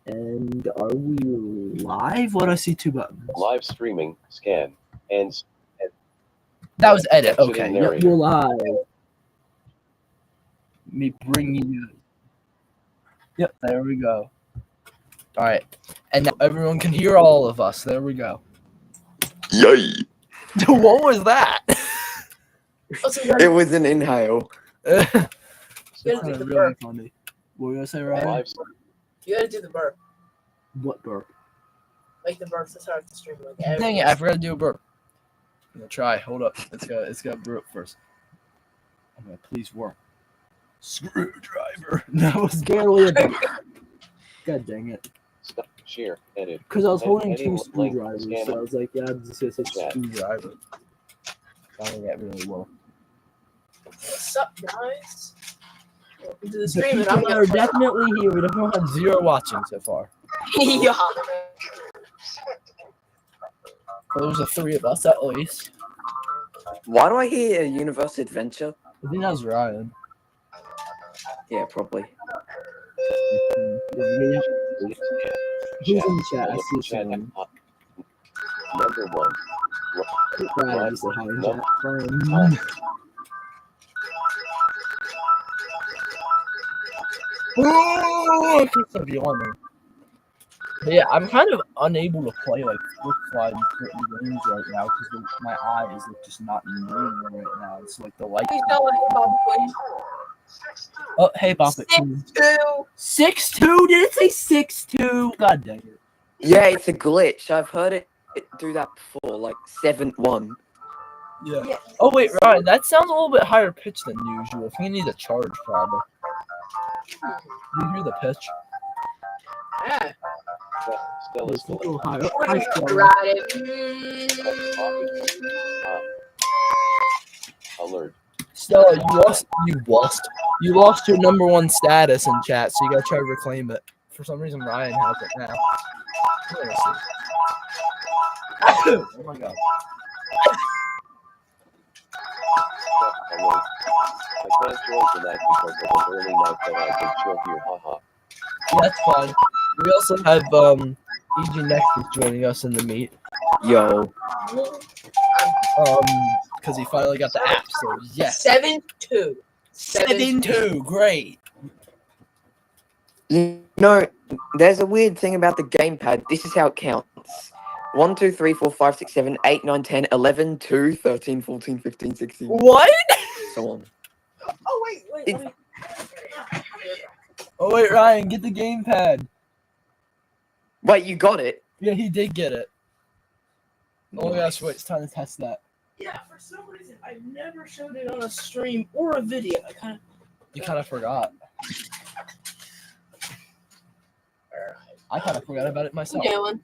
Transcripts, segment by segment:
And are we live? What do I see? 2 buttons. Live streaming, scan, and That was edit. Exit Okay, in yep, narrator. we're live. Let me bring you. Yep, there we go. All right, and now everyone can hear all of us. There we go. Yay! What was that? It was an inhale. That's You gotta do the really burp. funny. What were you gonna say, Ryan? live You gotta do the burp. What burp? Like the burps to start the stream. Like Dang it! I forgot to do a burp. I'm gonna try. Hold up. It's got burp first. I'm gonna please work. Screwdriver. That was barely a burp. God dang it. stop, share, edit. Because I was And holding any 2 link, screwdrivers, scan so I was like, yeah, I'm just gonna say chat. screwdriver. That'll get really well. What's up, guys? Welcome to the The stream, and I'm people gonna are definitely here. We don't have 0 watching so far. yeah. Well, there's the 3 of us at least. Why do I hear a universe adventure? I think that was Ryan. Yeah, probably. Who's in chat? I Look see at chat. someone. Number 1. Ryan, you say hi in No. chat. Ryan. Oh, I can't stop yawning. But yeah, I'm kind of unable to play like flip slide and certain games right now because my eyes look just not moving right now. It's like the light. Please tell what Bob, please. Oh, hey, Bop it. 6-2. 6'2"? Did it say 6'2"? God dang it. Yeah, it's a glitch. I've heard it do that before, like 7-1. Yeah. Yeah. Oh wait, Ryan, that sounds a little bit higher pitch than usual. I think you need a charge, probably. You hear the pitch? Yeah. Still is It's a little higher. Right. Alert. Stella, you lost your number 1 status in chat, so you gotta try to reclaim it. For some reason, Ryan has it now. Let me see. Oh my god. Alert. I can't join tonight because of an early night that I can chill here. Haha. Yeah, that's fine. We also have EG nEXIS joining us in the meet. Yo. Because he finally got the app, so yes. 7-2. 7-2, great. You know, there's a weird thing about the gamepad. This is how it counts. 1, 2, 3, 4, 5, 6, 7, 8, 9, 10, 11, 2, 13, 14, 15, 16. What? So on. Oh wait. It- Oh wait, Ryan, get the gamepad. Wait, you got it? Yeah, he did get it. Oh my Nice. gosh, wait, it's time to test that. Yeah, for some reason I never showed it on a stream or a video. You kind of forgot. I kind of forgot about it myself. Dylan.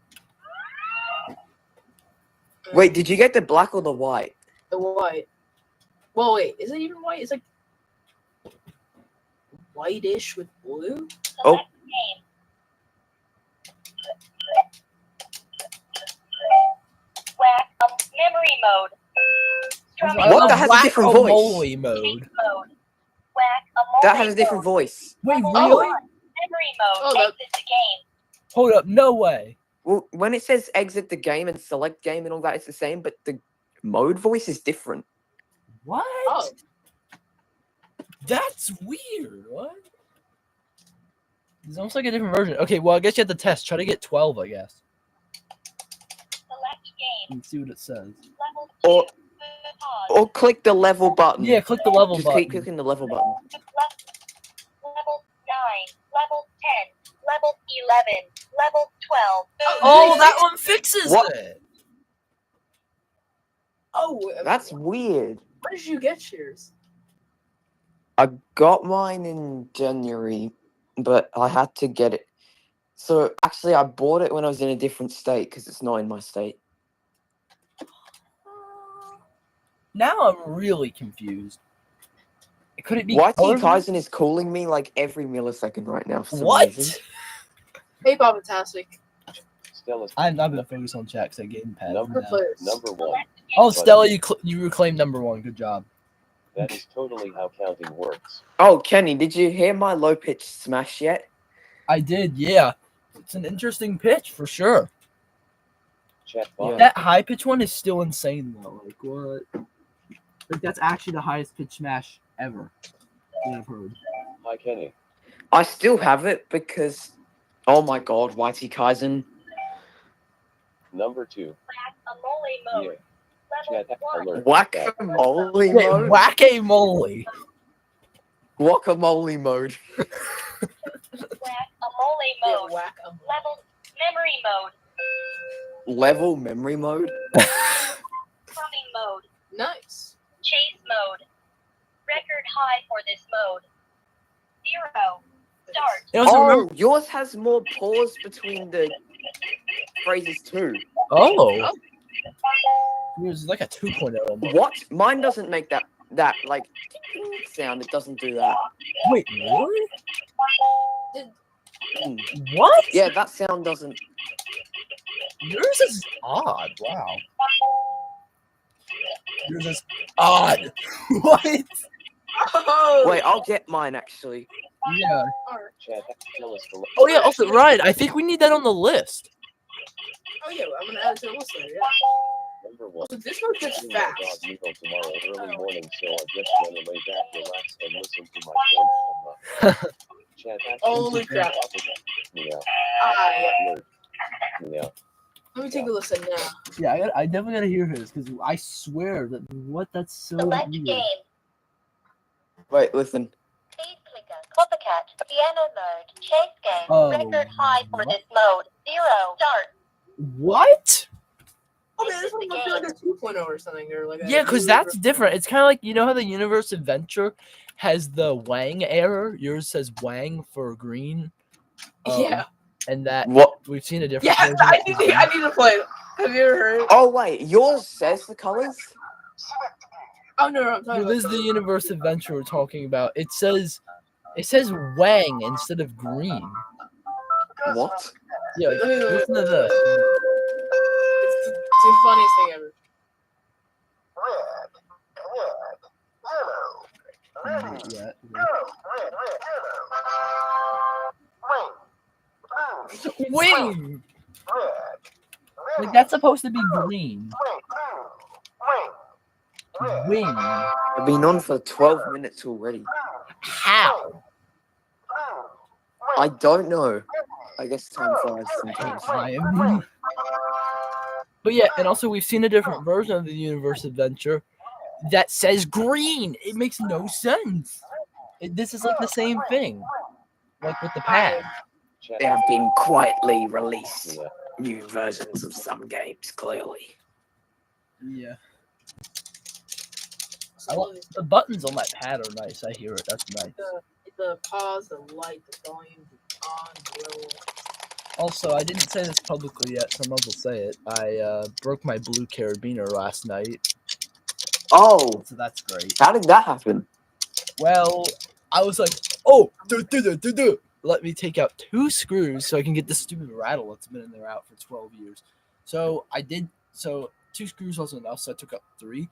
Wait, did you get the black or the white? The white. Well, wait, is it even white? It's like whitish with blue. Oh. Whack memory mode. What? That has a different voice. Guacamole mode. Mode. Whack That has a different voice. Wait, Oh. really? memory mode. Oh, that- Exit the game. Hold up, no way. Well, when it says exit the game and select game and all that, it's the same, but the mode voice is different. What? Oh. That's weird. What? It's almost like a different version. Okay, well, I guess you have to test. Try to get 12, I guess. Select game. And see what it says. Level 2. Or Pause. or click the level button. Yeah, click the level Just button. keep clicking the level button. Level 9. Level 10. Level 11. Level 12. Oh, that one fixes What? it. Oh, That's weird. When did you get yours? I got mine in January, but I had to get it. So actually, I bought it when I was in a different state because it's not in my state. Now I'm really confused. Could it be YT color Kaizen is calling me like every millisecond right now for some What? reason. Hey, Bobatastic. Stella. I'm not gonna focus on chat because I gamepad. Number, now. Players. number 1. Oh, Stella, you reclaimed number 1. Good job. That is totally how counting works. Oh, Kenny, did you hear my low pitch smash yet? I did, yeah. It's an interesting pitch for sure. Chat Yeah. bot. That high pitch one is still insane though. Like what? Like that's actually the highest pitch smash ever that I've heard. Hi Kenny. I still have it because, oh my god, Whitey Kaizen. Number 2. Whack-a-mole mode. Yeah. Level Chat 1. alert. Guacamole Yeah, mode? whack-a-mole. Guacamole mode. Whack-a-mole Yeah, mode. whack 'em. Level memory mode. Level memory mode? Humming mode. Nice. Chase mode. Record high for this mode. 0. Start. You also Oh, remember? yours has more pause between the phrases too. Oh. It was like a 2.0 almost. What? Mine doesn't make that like sound. It doesn't do that. Wait, really? Hmm. What? Yeah, that sound doesn't. Yours is odd. Wow. Yours is odd. What? Oh, Wait, I'll get mine actually. Yeah. Chat tell us the Oh yeah. Also, Ryan, I think we need that on the list. oh yeah, I'm gonna add it to the list later. Yeah. Number 1. So this one gets Taking my dog fast. Nico tomorrow early morning, so I just want to lay back, relax, and listen to my friends. Chat. Holy crap. Yeah. Ah, yeah. Alert. Yeah. Let me take a listen now. Yeah, I definitely gotta hear his because I swear that that's so Select weird. game. Wait, listen. Speed clicker. Copycat. Piano mode. Chase game. Oh, Record high for what? this mode. 0. Start. What? Oh man, this one must be like a 2.0 or something, or like a Yeah, because new that's ver- different. It's kind of like, you know how the Universe Adventure has the Wang error? Yours says Wang for green. Yeah. And that What? we've seen a different Yeah, version I of need, green. I need to play it. Have you ever heard? Oh wait, yours says the colors. Oh no, I'm talking No, about this is the Universe Adventure we're talking about. It says Wang instead of green. What? Yeah, like, listen to this. It's the funniest thing ever. Yeah. Wing! Like, that's supposed to be green. Wing. I've been on for 12 minutes already. How? I don't know. I guess time flies sometimes. I am. But yeah, and also we've seen a different version of the Universe Adventure that says green. It makes no sense. This is like the same thing, like with the pad. Chat. There have been quietly released Yeah. new versions of some games, clearly. Yeah. So The buttons on that pad are nice. I hear it. That's nice. the pause, the light, the volume, the on, the roll. Also, I didn't say this publicly yet, so I might as well say it. I broke my blue carabiner last night, Oh, so that's great. how did that happen? Well, I was like, oh, let me take out 2 screws so I can get this stupid rattle that's been in there out for 12 years. So I did. So 2 screws wasn't enough, so I took out 3.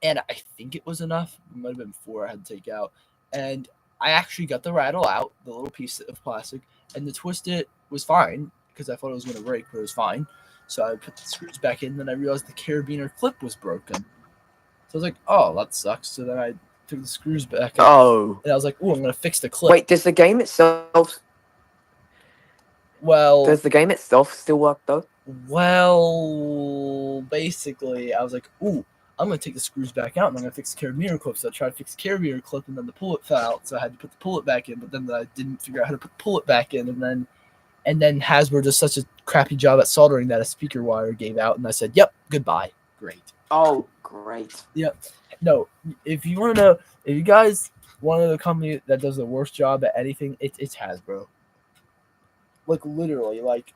And I think it was enough. It might have been 4 I had to take out. And I actually got the rattle out, the little piece of plastic, and the twist it was fine because I thought it was going to break, but it was fine. So I put the screws back in, then I realized the carabiner clip was broken. So I was like, oh, that sucks. So then I took the screws back out, Oh. and I was like, oh, I'm going to fix the clip. Wait, does the game itself Well, still work though? Well, basically, I was like, ooh, I'm going to take the screws back out and I'm going to fix the carabiner clip. So I tried to fix the carabiner clip and then the pullet fell out. So I had to put the pullet back in, but then I didn't figure out how to put the pullet back in. And then Hasbro does such a crappy job at soldering that a speaker wire gave out. And I said, yep, goodbye. Great. Oh, great. Yep. No, if you want to know, if you guys want to know the company that does the worst job at anything, it's Hasbro. Like, literally, like,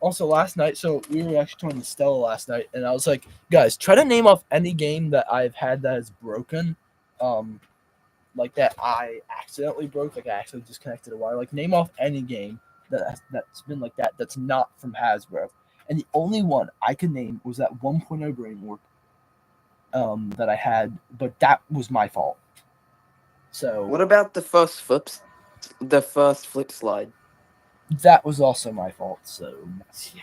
also last night, so we were actually talking to Stella last night, and I was like, guys, try to name off any game that I've had that is broken, like that I accidentally broke, like I accidentally disconnected a wire. Like, name off any game that's been like that that's not from Hasbro. And the only one I could name was that 1.0 Brain Warp that I had, but that was my fault. So What about the first flip slide? that was also my fault. So, yeah.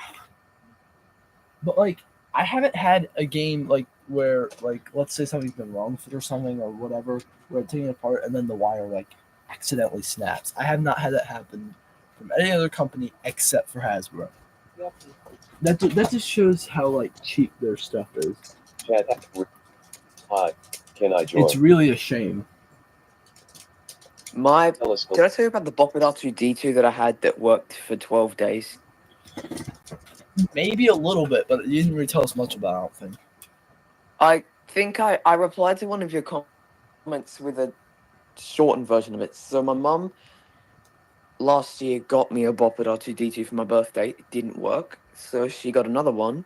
But like, I haven't had a game like where like let's say something's been wrong with it or something or whatever, where I'm taking it apart and then the wire like accidentally snaps. I have not had that happen from any other company except for Hasbro. That just shows how like cheap their stuff is. Chat. Hi. Can I join? It's really a shame. Did I Telescope. tell you about the Boppet R2D2 that I had that worked for 12 days? Maybe a little bit, but you didn't really tell us much about it, I don't think. I think I replied to one of your comments with a shortened version of it. So my mum last year got me a Boppet R2D2 for my birthday. It didn't work. So she got another one.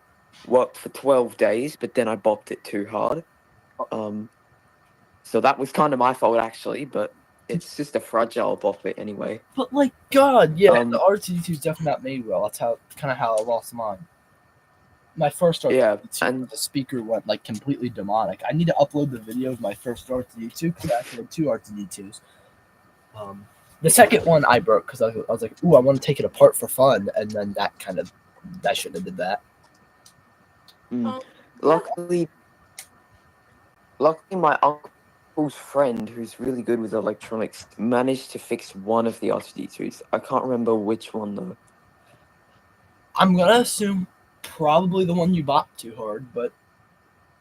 Worked for 12 days, but then I bopped it too hard. So that was kind of my fault actually, but it's just a fragile Boppet anyway. But like, God, yeah, Um, the R2D2 is definitely not made well. That's how I lost mine. My first R2D2, Yeah, and the speaker went like completely demonic. I need to upload the video of my first R2D2 because I actually had two R2D2s. The second one I broke because I was like, ooh, I want to take it apart for fun, and then that shouldn't have did that. luckily my uncle's friend, who's really good with electronics, managed to fix one of the R2D2s. I can't remember which one though. I'm gonna assume probably the one you bought too hard, but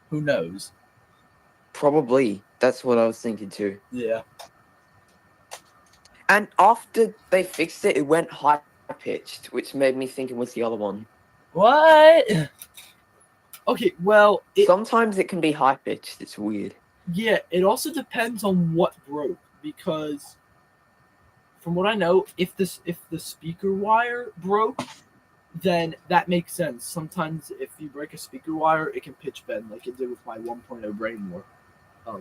who knows? Probably. That's what I was thinking too. Yeah. And after they fixed it, it went high pitched, which made me think it was the other one. What? Okay, well, Sometimes it can be high pitched. It's weird. Yeah, it also depends on what broke because, from what I know, if the speaker wire broke, then that makes sense. Sometimes if you break a speaker wire, it can pitch bend like it did with my 1.0 Brain Warp.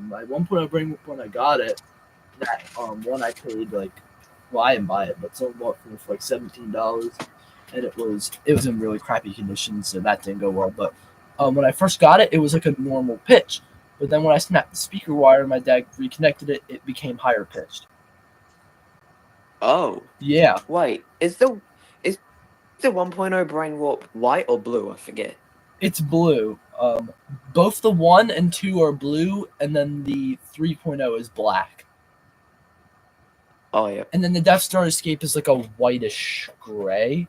My 1.0 Brain Warp, when I got it, that one I paid like, well, I didn't buy it, but someone bought it for like $17, and it was in really crappy condition, so that didn't go well. But when I first got it, it was like a normal pitch. But then when I snapped the speaker wire and my dad reconnected it, it became higher pitched. Oh. Yeah. Wait, is the 1.0 Brain Warp white or blue? I forget. It's blue. Both the 1 and 2 are blue, and then the 3.0 is black. Oh, yeah. And then the Death Star Escape is like a whitish gray.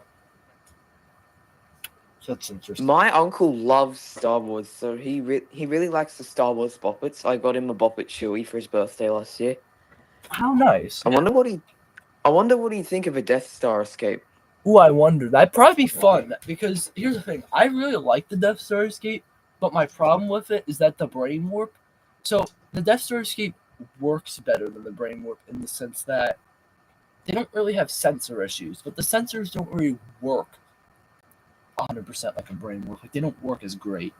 So that's interesting. My uncle loves Star Wars, so he really likes the Star Wars Boppets. I got him a Boppet Chewie for his birthday last year. How nice. I wonder what he'd think of a Death Star Escape. Ooh, I wonder. That'd probably be fun, because here's the thing. I really like the Death Star Escape, but my problem with it is that the Brain Warp. So the Death Star Escape works better than the Brain Warp in the sense that they don't really have sensor issues, but the sensors don't really work 100% like a Brain Warp. Like, they don't work as great.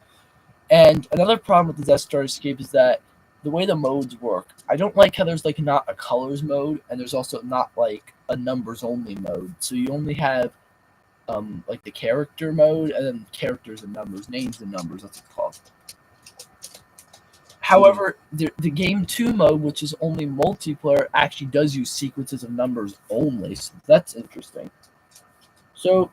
And another problem with the Death Star Escape is that the way the modes work, I don't like how there's like not a colors mode, and there's also not like a numbers only mode. So you only have like the character mode, and then characters and numbers, names and numbers. That's what it's called. However, the game 2 mode, which is only multiplayer, actually does use sequences of numbers only. So that's interesting. So,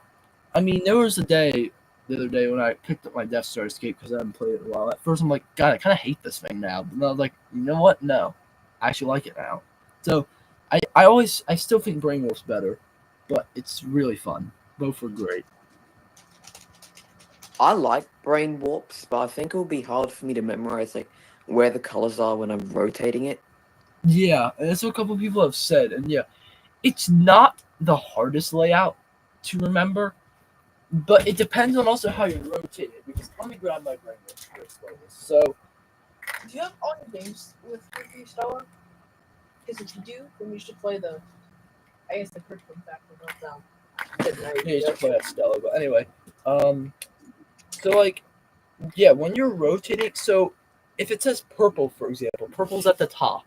I mean, there was the other day when I picked up my Death Star Escape because I haven't played it in a while. At first, I'm like, God, I kind of hate this thing now. But then I was like, you know what? No, I actually like it now. So, I still think Brain Warp's better, but it's really fun. Both are great. I like Brain Warps, but I think it would be hard for me to memorize like where the colors are when I'm rotating it. Yeah, and that's what a couple people have said. And yeah, it's not the hardest layout to remember, but it depends on also how you rotate it. Because let me grab my Brain Warp here, So, Do you have all your games with Stella? Because if you do, then you should play the curriculum factor meltdown. yeah, you should play that Stella. But anyway, so like, yeah, when you're rotating, so if it says purple, for example, purple's at the top,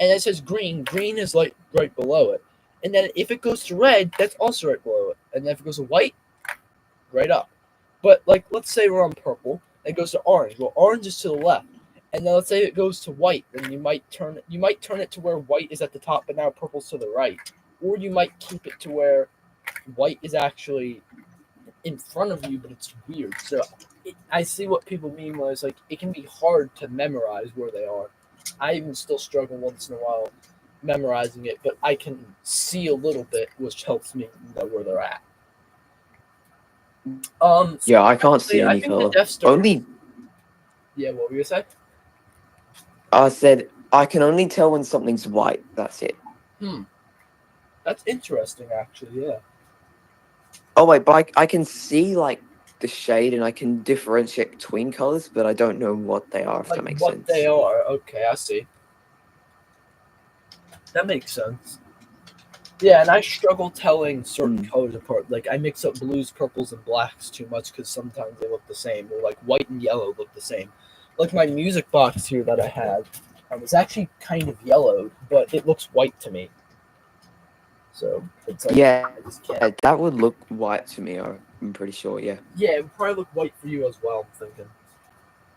and it says green, green is like right below it, and then if it goes to red, that's also right below it, and then if it goes to white, right up. But like, let's say we're on purple, and it goes to orange. Well, orange is to the left, and then let's say it goes to white, then you might turn it to where white is at the top, but now purple's to the right, or you might keep it to where white is actually in front of you, but it's weird. So I see what people mean when it's like it can be hard to memorize where they are. I even still struggle once in a while memorizing it, but I can see a little bit, which helps me know where they're at. So Yeah, I can't see I any think the color. Death Star. Only Yeah, what were you gonna say? I said I can only tell when something's white. That's it. That's interesting, actually. Yeah. Oh wait, but I can see like the shade and I can differentiate between colors, but I don't know what they are. If that Like makes what sense. they are. Okay, I see. That makes sense. Yeah, and I struggle telling certain colors apart. Like I mix up blues, purples, and blacks too much because sometimes they look the same, or like white and yellow look the same. Like my music box here that I had, was actually kind of yellowed, but it looks white to me. So it's like Yeah, I just can't. that would look white to me. I'm pretty sure. Yeah. Yeah, it would probably look white for you as well. I'm thinking.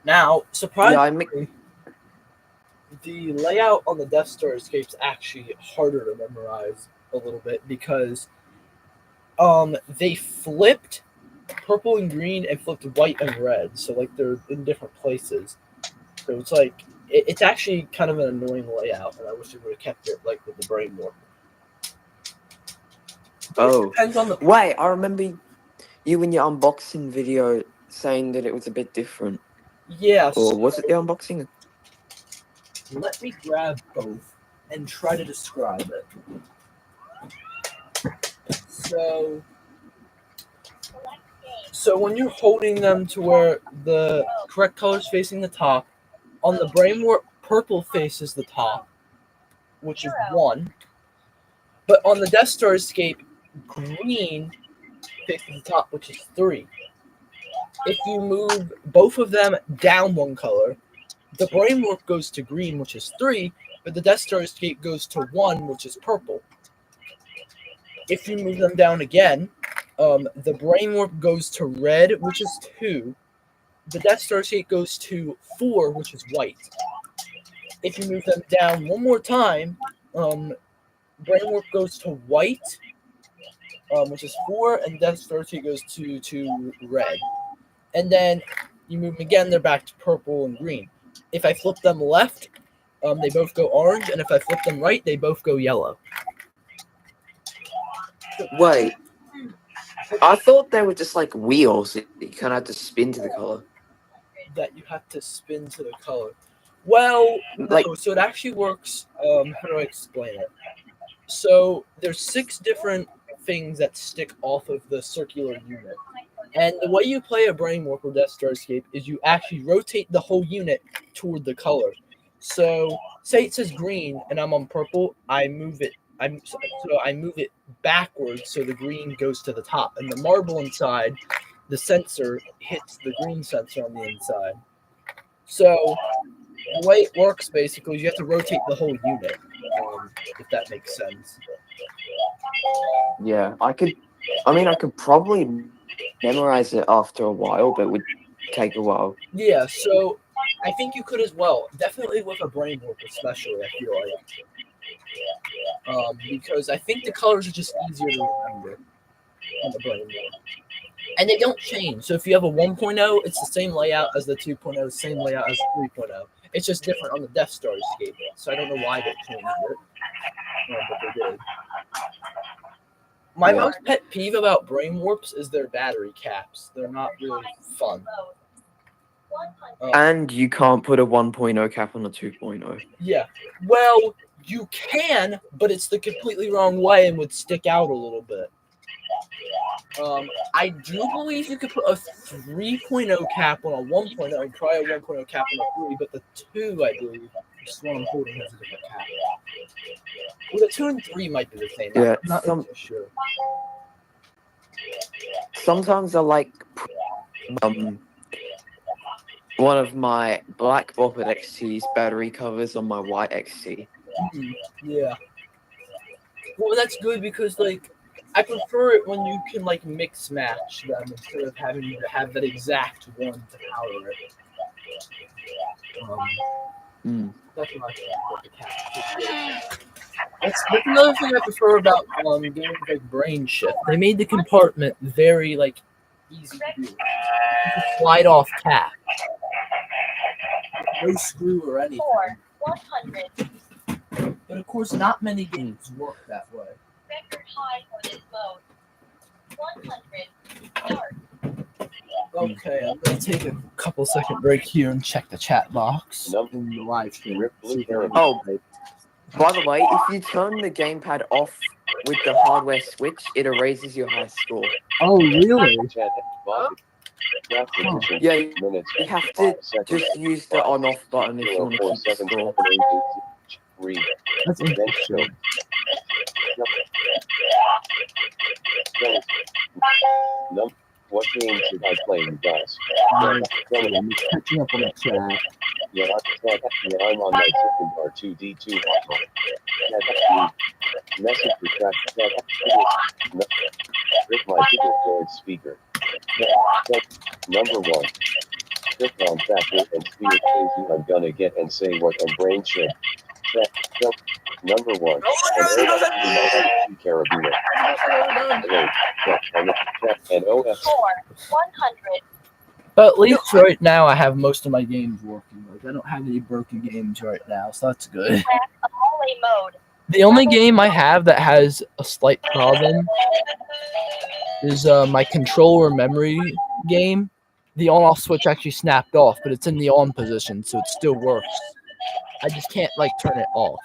Now, Yeah, surprisingly, the layout on the Death Star escape's actually harder to memorize a little bit because they flipped purple and green and flipped white and red, so like they're in different places. So it's like it's actually kind of an annoying layout, and I wish they would have kept it like with the brain warp. Oh, Depends on the wait! I remember you in your unboxing video saying that it was a bit different. yeah. Or was it the unboxing? Let me grab both and try to describe it. So when you're holding them to where the correct color is facing the top, on the brain warp, purple faces the top, which is 1. But on the Death Star escape, green faces the top, which is 3. If you move both of them down 1 color, the brain warp goes to green, which is 3, but the Death Star escape goes to 1, which is purple. If you move them down again, the brain warp goes to red, which is 2. The Death Star escape goes to 4, which is white. If you move them down one more time, brain warp goes to white, which is 4, and Death Star escape goes to red. And then you move them again, they're back to purple and green. If I flip them left, they both go orange, and if I flip them right, they both go yellow. Wait, I thought they were just like wheels that you kind of had to spin to the color. That you have to spin to the color. Well, Like, no. So it actually works. How do I explain it? So there's 6 different things that stick off of the circular unit. And the way you play a brain warp or Death Star escape is you actually rotate the whole unit toward the color. So say it says green and I'm on purple, I move it. I move it backwards so the green goes to the top, and the marble inside, the sensor hits the green sensor on the inside. So the way it works basically is you have to rotate the whole unit, if that makes sense. yeah, I could probably memorize it after a while, but it would take a while. Yeah, so I think you could as well. Definitely with a brain warp, especially, I feel like. Because I think the colors are just easier to remember on the brain warp. And they don't change. So if you have a 1.0, it's the same layout as the 2.0, same layout as 3.0. It's just different on the Death Star escape. So I don't know why they changed it. But they did. My most pet peeve about brain warps is their battery caps. They're not really fun. And you can't put a 1.0 cap on a 2.0. Yeah. Well, you can, but it's the completely wrong way and would stick out a little bit. I do believe you could put a 3.0 cap on a 1.0 and probably a 1.0 cap on a 3, but the 2, I believe, this one I'm holding has a different cap. Well, the 2 and 3 might be the same. Yeah, I'm not really sure. Sometimes I like one of my black Boppet XT's battery covers on my white XT. Yeah. Well, that's good because, like, I prefer it when you can, like, mix match them instead of having to have that exact one to power it. That's what I think about the cap. That's another thing I prefer about games like Brain Shift. They made the compartment very like easy to do. You can slide off cap. No screw or anything. 100. But of course, not many games work that way. Record high for this mode. 100. Start. Okay, I'm gonna take a couple second break here and check the chat box in the live stream. Oh, by the way, if you turn the gamepad off with the hardware switch, it erases your high score. Oh, really? Chat box. Draft position, Yeah, you minutes, have 5 to seconds, just use the on-off button if you want to keep the score. 4, 7, 7, 8, 8, 3. That's Then interesting. show. What game should I play, you guys? I'm catching up on the chat. Yeah, I'm on my second R2D2. Message for chat. With my Google Droid speaker. Number 1. Click on factor and speed crazy I'm gonna get and say what and brain shit. Number 1. Carabiner. And OF. 4. 100. But at least right now I have most of my games working. Like I don't have any broken games right now, so that's good. Crack Amole mode. The only game I have that has a slight problem is my controller memory game. The on-off switch actually snapped off, but it's in the on position, so it still works. I just can't like turn it off.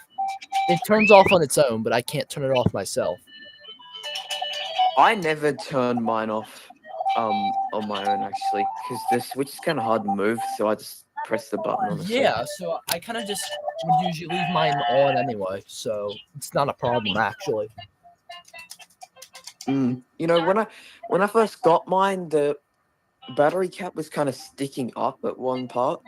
It turns off on its own, but I can't turn it off myself. I never turn mine off on my own, actually, because the switch is kind of hard to move, so I just press the button on the switch. Yeah, so I kind of just would usually leave mine on anyway, so it's not a problem actually. You know, when I first got mine, the battery cap was kind of sticking up at one part,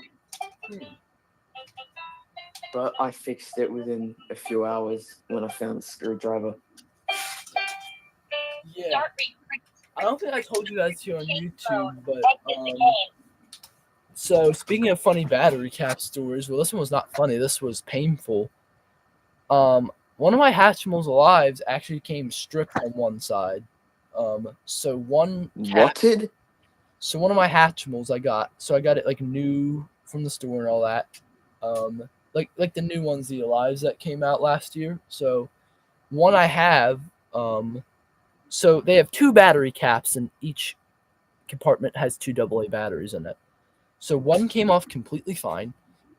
but I fixed it within a few hours when I found a screwdriver. Yeah, Start recruit. I don't think I told you guys here on YouTube, but Exit the game. so speaking of funny battery cap stories, well, this one was not funny. This was painful. One of my Hatchimals Alives actually came stripped on one side. So one cap, so one of my Hatchimals I got it like new from the store and all that. Like the new ones, the Alives that came out last year. So one I have, so they have 2 battery caps and each compartment has 2 AA batteries in it. So one came off completely fine,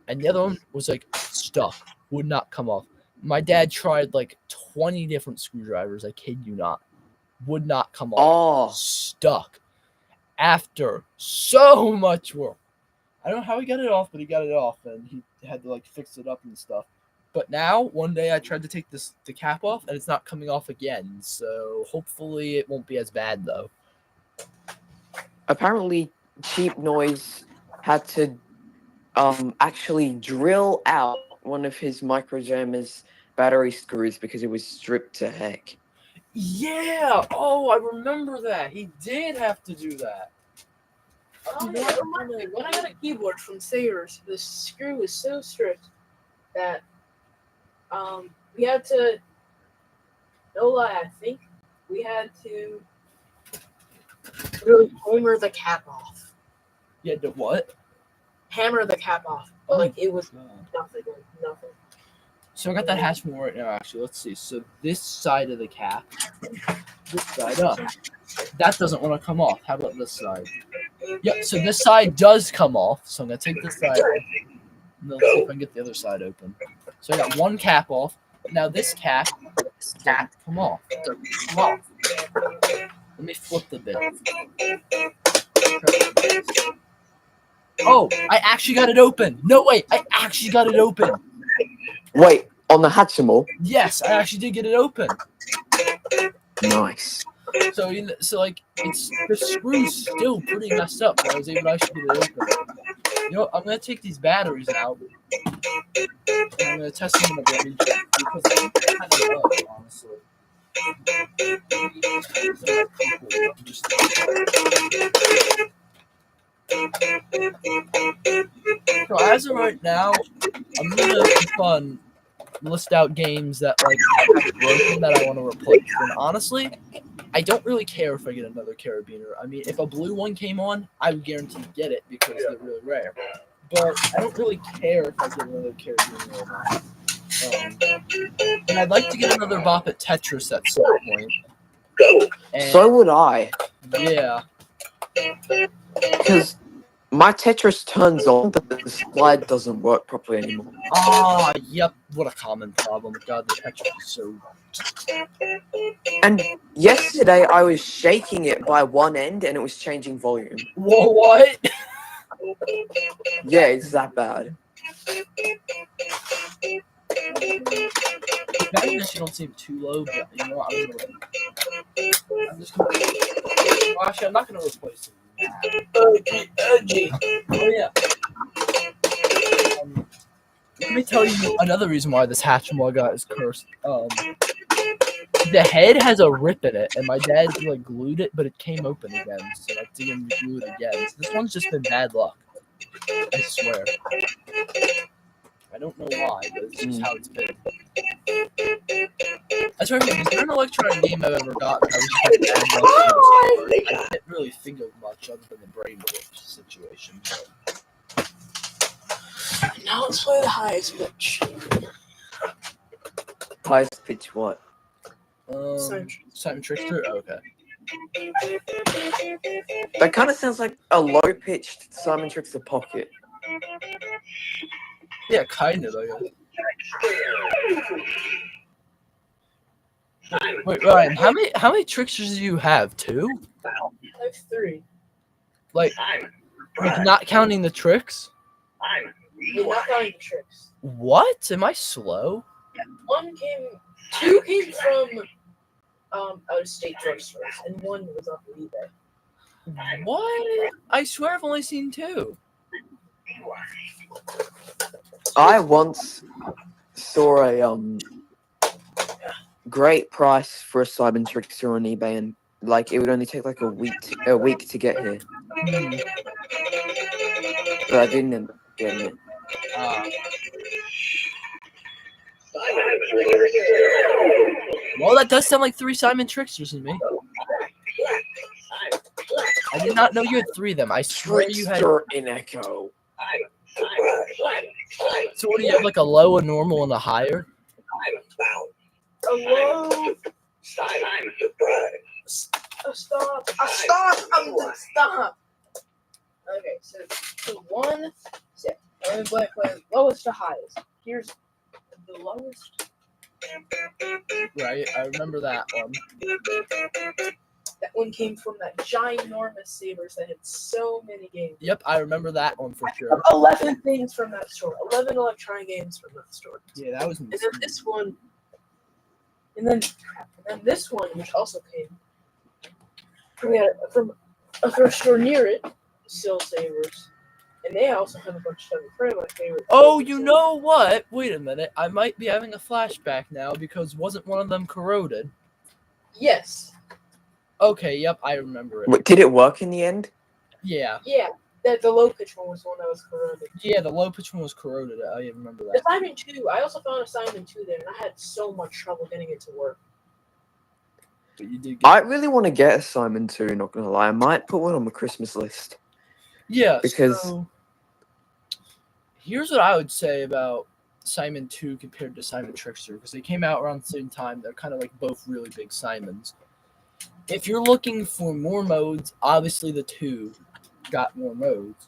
and the other one was like stuck, would not come off. My dad tried like 20 different screwdrivers, I kid you not, would not come off. Oh, Stuck. After so much work. I don't know how he got it off, but he got it off, and he had to like fix it up and stuff. But now, one day I tried to take the cap off, and it's not coming off again. So hopefully it won't be as bad, though. apparently Cheap Noise had to actually drill out one of his Microjammer's battery screws because it was stripped to heck. Yeah! Oh, I remember that. He did have to do that. Oh, yeah, it reminded me, when I got a keyboard from Sayers, the screw was so strict that we had to, no lie, I think we had to really hammer the cap off. You had to what? Hammer the cap off. Oh, Like, it was God. nothing. So I got that Hatchimals right now, actually. Let's see. So this side of the cap, this side up, that doesn't want to come off. How about this side? Yep, so this side does come off. So I'm going to take this side off. And let's see if I can get the other side open. So I got one cap off. But now this cap doesn't come off. It doesn't come off. Let me flip the bit. Oh, I actually got it open. No, wait. I actually got it open. Wait, on the Hatchimal? Yes, I actually did get it open. Nice. So, like, it's the screw's still pretty messed up. But I was able to actually get it open. You know what? I'm gonna take these batteries out. And I'm gonna test them in a brain check because they're kind of low, honestly. So as of right now, I'm gonna keep on list out games that like have broken that I want to replace. And honestly, I don't really care if I get another carabiner. I mean, if a blue one came on, I would guarantee get it because they're really rare. But I don't really care if I get another carabiner or not. And I'd like to get another bop at Tetris at some point. And, So would I. yeah. Because my Tetris turns on, but the slide doesn't work properly anymore. Ah, yep. What a common problem. God, the Tetris is so. And yesterday I was shaking it by one end and it was changing volume. Whoa, what? Yeah, it's that bad. The actually don't seem too low, but you know what? I'm just gonna. Well, actually, I'm not gonna replace it. Oh yeah. Let me tell you another reason why this Hatchimal is cursed. The head has a rip in it, and my dad like glued it, but it came open again, so I didn't glue it again. So this one's just been bad luck. I swear. I don't know why, but it's just how it's been. I swear, is there an electronic game I've ever gotten that was just bad luck? I can't really think of much other than the brain situation. But... Now let's play the highest pitch. Highest pitch what? Simon Trickster? Oh, okay. That kind of sounds like a low-pitched Simon Trickster Pocket. Yeah, kind of, I guess. Wait, Ryan, how many tricksters do you have? 2? I have 3. Like not counting the tricks? You're not counting the tricks. What? Am I slow? 2 came from out-of-state drugstores, and 1 was off of eBay. What? I swear I've only seen 2. I once saw a great price for a Simon Trickster on eBay, and like it would only take like a week to get here. But I didn't end up getting it. Well, that does sound like 3 Simon Tricksters in me. I did not know you had 3 of them. I swear you had. Trickster in Echo. So what do you have, like a low, a normal, and a higher? A low. Stop! Okay, so 1. Wait. Lowest to highest. Here's the lowest. Right, I remember that one. That one came from that ginormous Sabers that had so many games. Yep, I remember that one for sure. 11 things from that store. 11 electronic games from that store. Yeah, that was And then this one. And then this one, which also came from a thrift store near it, Still Sabers. And they also have a bunch of stuff. Probably my favorite. Oh, you know what? Wait a minute. I might be having a flashback now because wasn't one of them corroded? Yes. Okay, yep, I remember it. Wait, did it work in the end? Yeah. Yeah. The low pitch one was the one that was corroded. Yeah, the low pitch one was corroded. I remember The that. Simon 2, I also found a Simon 2 there, and I had so much trouble getting it to work. But you did I really want to get a Simon 2, not gonna lie. I might put one on my Christmas list. Yeah, because so, here's what I would say about Simon 2 compared to Simon Trickster, because they came out around the same time. They're kind of like both really big Simons. If you're looking for more modes, obviously the 2 got more modes.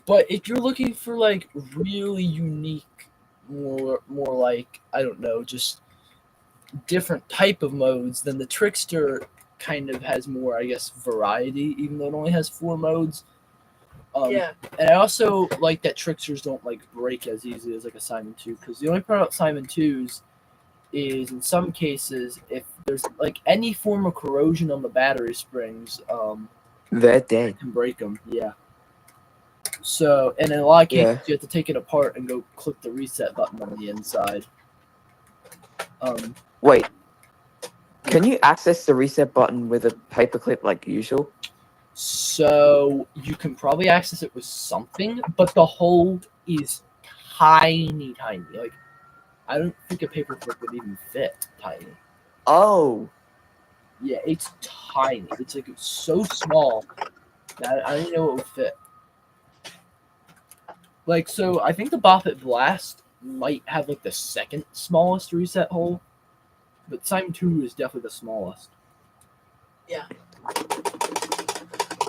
But if you're looking for like really unique, more like, I don't know, just different type of modes, then the Trickster kind of has more, I guess, variety, even though it only has 4 modes. Yeah. And I also like that Tricksters don't like break as easily as like a Simon 2, because the only part about Simon 2s is in some cases if there's like any form of corrosion on the battery springs, they're dead. can break them. Yeah. So, and in a lot of cases, Yeah. you have to take it apart and go click the reset button on the inside. Wait. Can you access the reset button with a paperclip like usual? So you can probably access it with something, but the hold is tiny. Like, I don't think a paperclip would even fit tiny. Oh, Yeah, it's tiny. It's like so small that I didn't know it would fit. Like, so I think the Bop It Blast might have like the second smallest reset hole, but Simon 2 is definitely the smallest. Yeah.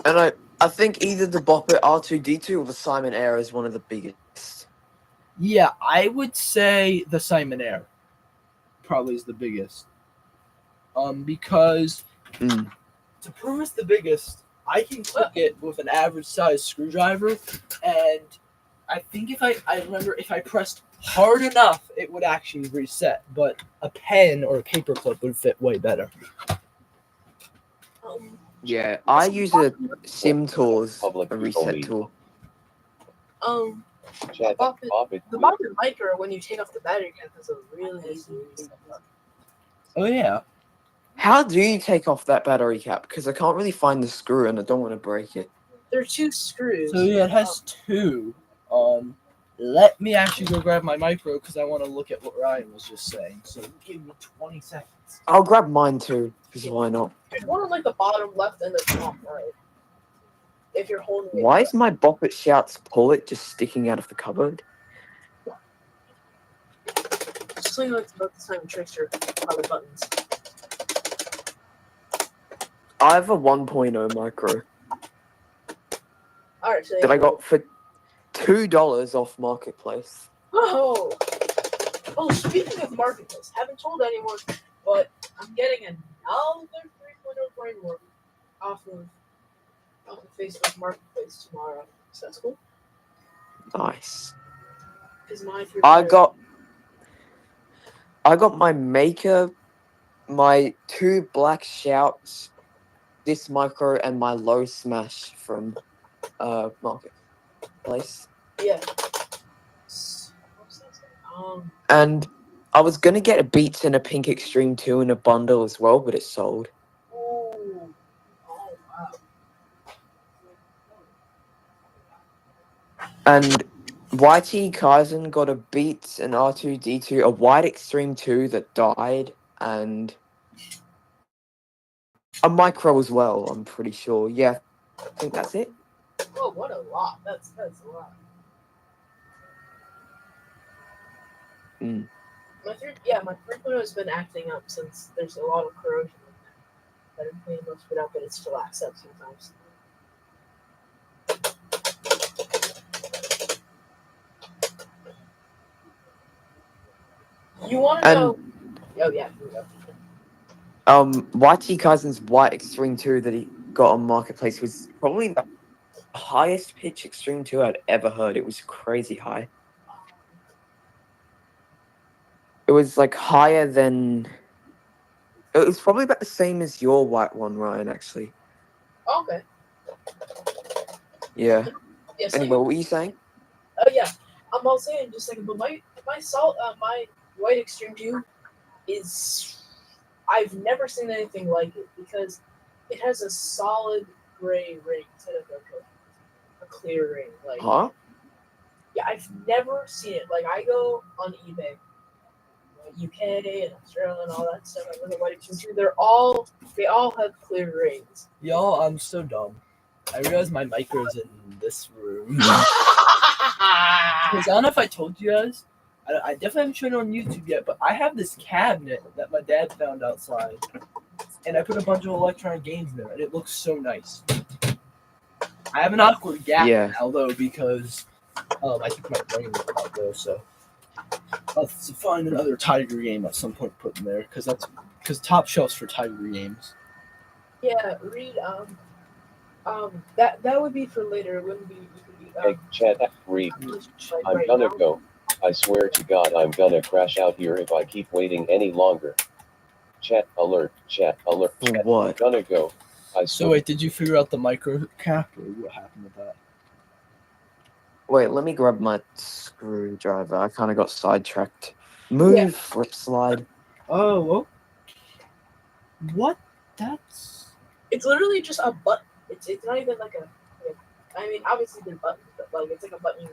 and I think either the Bop It R2D2 or the Simon Air is one of the biggest. Yeah, I would say the Simon Air probably is the biggest. Because to prove it's the biggest, I can click it with an average size screwdriver, and I think if I remember if I pressed hard enough, it would actually reset. But a pen or a paperclip would fit way better. Yeah, I use a Sim Tool's Public a Google reset Meet. tool. Chat. Bop It- Bop It. the Bop It Micro, when you take off the battery cap, has a really easy reset button. Oh yeah. How do you take off that battery cap? Because I can't really find the screw and I don't want to break it. There are two screws. So yeah, it has two. Let me actually go grab my micro because I want to look at what Ryan was just saying. So give me 20 seconds. I'll grab mine too, because why not? There's one on like the bottom left and the top right. If you're holding it. Why is my Bop It Shouts Pull It just sticking out of the cupboard? Something like about the time trickster other buttons. I have a 1.0 micro Alright, so that I got for $2 off Marketplace. Oh, speaking of Marketplace, haven't told anyone, but I'm getting another 3.0 framework off of Facebook Marketplace tomorrow. So that's cool. Nice. Because my I got my Maker, my 2 Black Shouts, this micro, and my Low Smash from Marketplace. Yeah. And I was gonna get a Beats and a Pink Extreme 2 in a bundle as well, but it sold. Oh wow. And YT Kaizen got a Beats and R2D2, a White Extreme 2 that died, and a micro as well, I'm pretty sure. Yeah, I think that's it. Oh, what a lot. That's a lot. Mm. My 3.0 has been acting up since there's a lot of corrosion in that I'm cleaning most of it out, but it still acts up sometimes. You want to know? Oh yeah, here we go. YT Kaizen's White Extreme 2 that he got on Marketplace was probably the highest pitch Extreme 2 I'd ever heard. It was crazy high. It was like higher than... It was probably about the same as your white one, Ryan, actually. Okay. Yeah. Yeah, so Anyway, what were you saying? Oh yeah, I'm all saying just like, but my White Extreme 2 is, I've never seen anything like it because it has a solid gray ring instead of like a clear ring. Like, Huh? yeah, I've never seen it. Like, I go on eBay, UK and Australia and all that stuff. I look at White Extreme 2. They all have clear rings. Y'all, I'm so dumb. I realized my micro's in this room. Because I don't know if I told you guys. I definitely haven't shown it on YouTube yet, but I have this cabinet that my dad found outside. And I put a bunch of electronic games in there, and it looks so nice. I have an awkward gap now, though, because I think my brain is about to go, so I'll have to find another Tiger game at some point put in there, because top shelf's for Tiger games. Yeah, read that would be for later. It wouldn't be. Hey, chat, read. Like I'm right gonna now. go. I swear to God, I'm gonna crash out here if I keep waiting any longer. Chat alert, chat alert. For Chat, what? I'm gonna go. I So swear. wait, did you figure out the micro cap, or what happened with that? Wait, let me grab my screwdriver. I kind of got sidetracked. Move, flip slide. Oh, well. What? It's literally just a button. It's not even like a. I mean, obviously they're buttons, but like it's like a button.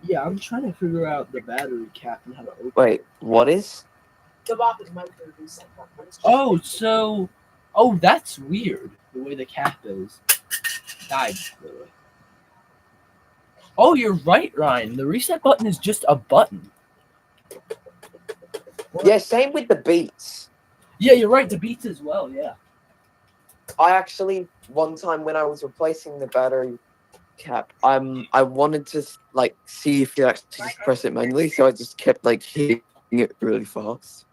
Yeah, I'm trying to figure out the battery cap and how to open. Wait, what is? The bop is micro reset button. It's just Oh, like- so that's weird. The way the cap is. Died. By the way. Oh, you're right, Ryan. The reset button is just a button. Yeah, same with the beats. Yeah, you're right. The beats as well. Yeah. I actually one time when I was replacing the battery cap, I wanted to like see if you actually just press it manually, so I just kept like hitting it really fast.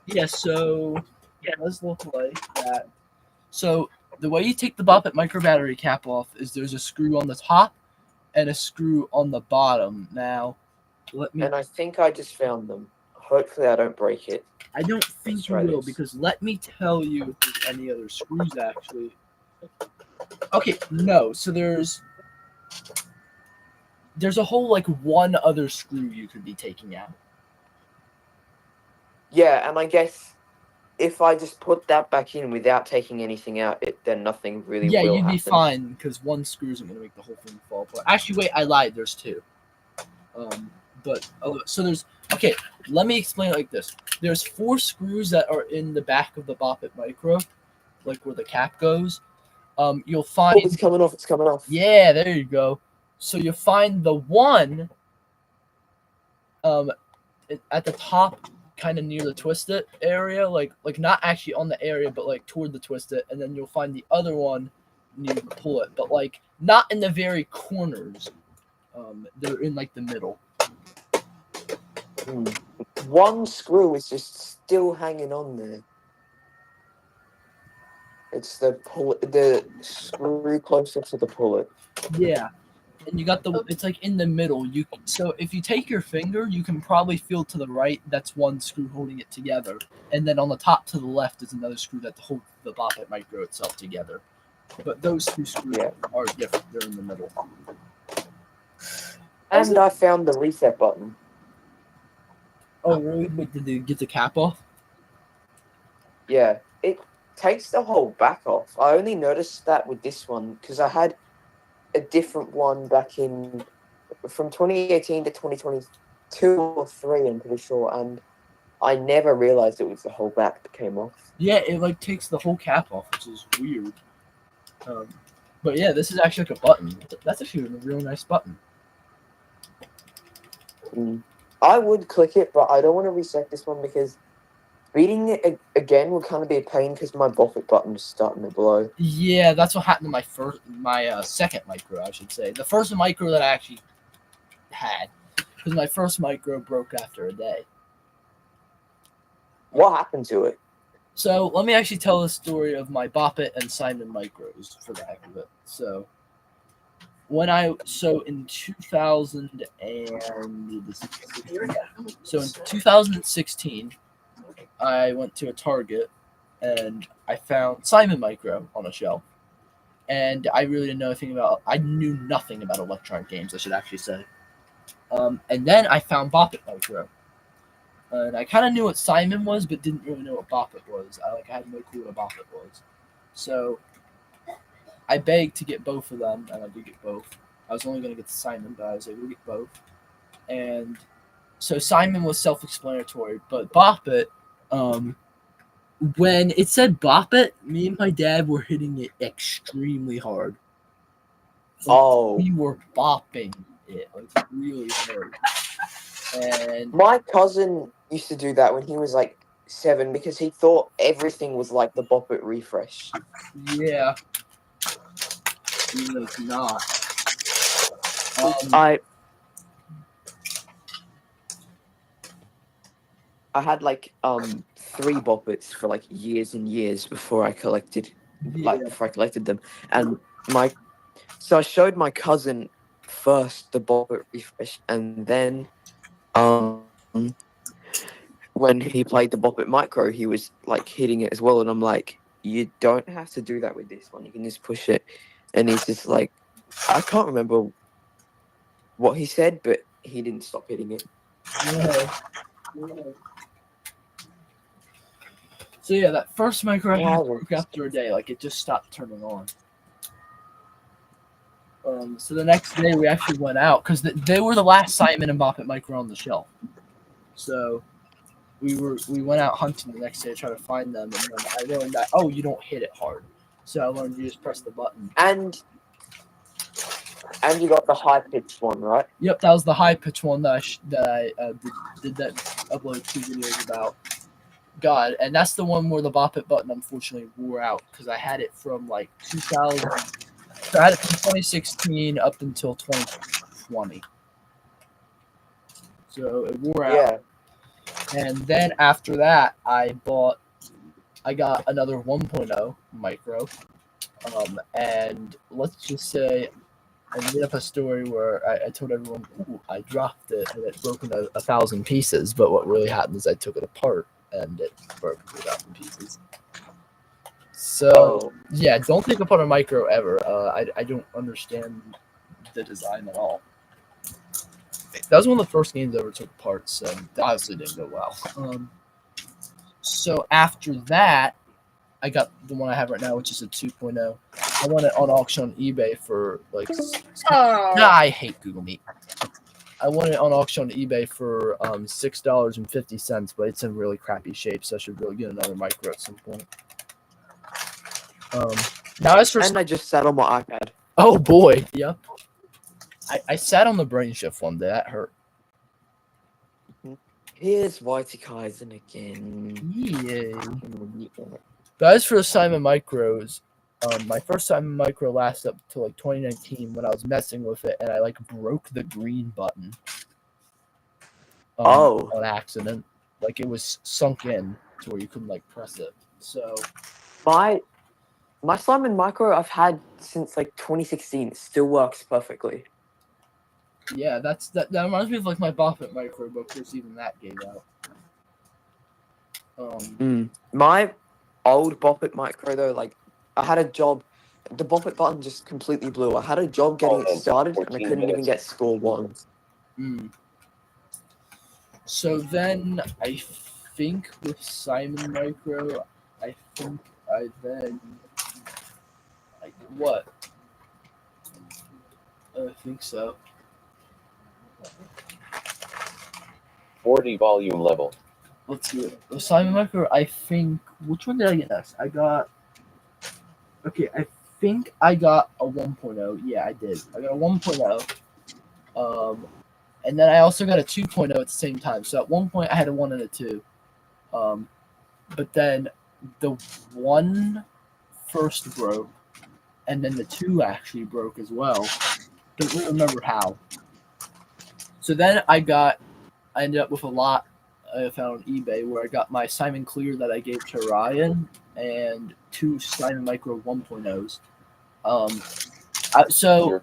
Yeah. So it does look like that. So the way you take the Bop It micro battery cap off is there's a screw on the top and a screw on the bottom. Now, let me. And I think I just found them. Hopefully, I don't break it. I don't think Let's you try will this. because let me tell you if there's any other screws actually. Okay, no. So there's a whole like one other screw you could be taking out. Yeah, and I guess if I just put that back in without taking anything out, then nothing really Yeah, will you'd be happen. fine because one screw isn't going to make the whole thing fall apart. Actually, wait, I lied. There's two. So there's okay. Let me explain it like this. There's 4 screws that are in the back of the Bop It Micro, like where the cap goes. You'll Oh, find it's coming off. It's coming off. yeah, there you go. So you'll find the one at the top, kind of near the twist it area, like not actually on the area, but like toward the twist it, and then you'll find the other one near the pull it, but like not in the very corners. They're in like the middle. One screw is just still hanging on there. It's the screw closer to the pullet. Yeah, and you got it's like in the middle. So if you take your finger, you can probably feel to the right. That's one screw holding it together, and then on the top to the left is another screw that holds the Bop It Micro itself together. But those 2 screws are different. They're in the middle. And I found the reset button. Oh, really? Wait, did they get the cap off? Yeah, it takes the whole back off. I only noticed that with this one because I had a different one back in from 2018 to 2022 or 3, I'm pretty sure, and I never realized it was the whole back that came off. Yeah, it like takes the whole cap off, which is weird. But yeah, this is actually like a button. That's actually a really nice button. I would click it, but I don't want to reset this one because beating it again would kind of be a pain because my Bop It button is starting to blow. Yeah, that's what happened to my second micro, I should say. The first micro that I actually had, because my first micro broke after a day. What happened to it? So let me actually tell the story of my Bop It and Simon micros for the heck of it. So in 2016, I went to a Target and I found Simon Micro on a shelf. And I really didn't know anything about. I knew nothing about electronic games, I should actually say. And then I found Bop It Micro, and I kind of knew what Simon was, but didn't really know what Bop It was. I had no clue what Bop It was. So I begged to get both of them, and I did get both. I was only going to get the Simon, but I was able to get both. And so Simon was self-explanatory, but Bop It, when it said Bop It, me and my dad were hitting it extremely hard. We were bopping it like really hard. And my cousin used to do that when he was like 7 because he thought everything was like the Bop It refresh. Yeah, it's not. I had like 3 Bop Its for like years and years before I collected them, and so I showed my cousin first the Bop It refresh, and then when he played the Bop It Micro, he was like hitting it as well, and I'm like, you don't have to do that with this one. You can just push it, and he's just like, I can't remember what he said, but he didn't stop hitting it. Yeah. So yeah, that first micro I had broke after a day. Like it just stopped turning on. So the next day we actually went out because they were the last Simon and Bop at Micro on the shelf. So we went out hunting the next day to try to find them, and then I learned that you don't hit it hard. So I learned you just press the button. And you got the high pitched one, right? Yep, that was the high pitch one that I did that upload 2 videos about. God, and that's the one where the Bop It button unfortunately wore out because I had it from like 2000. So I had it from 2016 up until 2020. So it wore out. Yeah. And then after that, I got another 1.0 micro. And let's just say I made up a story where I told everyone, "Ooh, I dropped it and it broke into 1,000 pieces." But what really happened is I took it apart and it broke into 1,000 pieces. So yeah, don't take apart a micro ever. I don't understand the design at all. That was one of the first games I ever took apart, so it obviously didn't go well. So after that, I got the one I have right now, which is a 2.0. I won it on auction on eBay for like. I hate Google Meet. I won it on auction on eBay for $6.50, but it's in really crappy shape, so I should really get another micro at some point. Now as for I just sat on my iPad. Oh boy, yep. I sat on the brain shift one day. That hurt. Here's Whitey Kaizen again. Yay. But as for the Simon Micros, my first Simon Micro lasted up to like 2019 when I was messing with it and I like broke the green button. On accident. Like it was sunk in to where you couldn't like press it. So my Simon Micro I've had since like 2016. It still works perfectly. Yeah, that reminds me of like my Buffett Micro, but of course even that gave out. My old Bop It Micro though, like I had a job, the Bop It button just completely blew. I had a job getting it started and I couldn't even get score 1. So then I think with Simon Micro, I think I then like what? I think so. 40 volume level. Let's see. The Simon Micro, I think. Which one did I get next? I think I got a 1.0. Yeah, I did. I got a 1.0. And then I also got a 2.0 at the same time. So at one point I had a 1 and a 2. But then the 1 first broke, and then the 2 actually broke as well. Don't really remember how. So then I ended up with a lot I found on eBay where I got my Simon Clear that I gave to Ryan and 2 Simon Micro 1.0s. So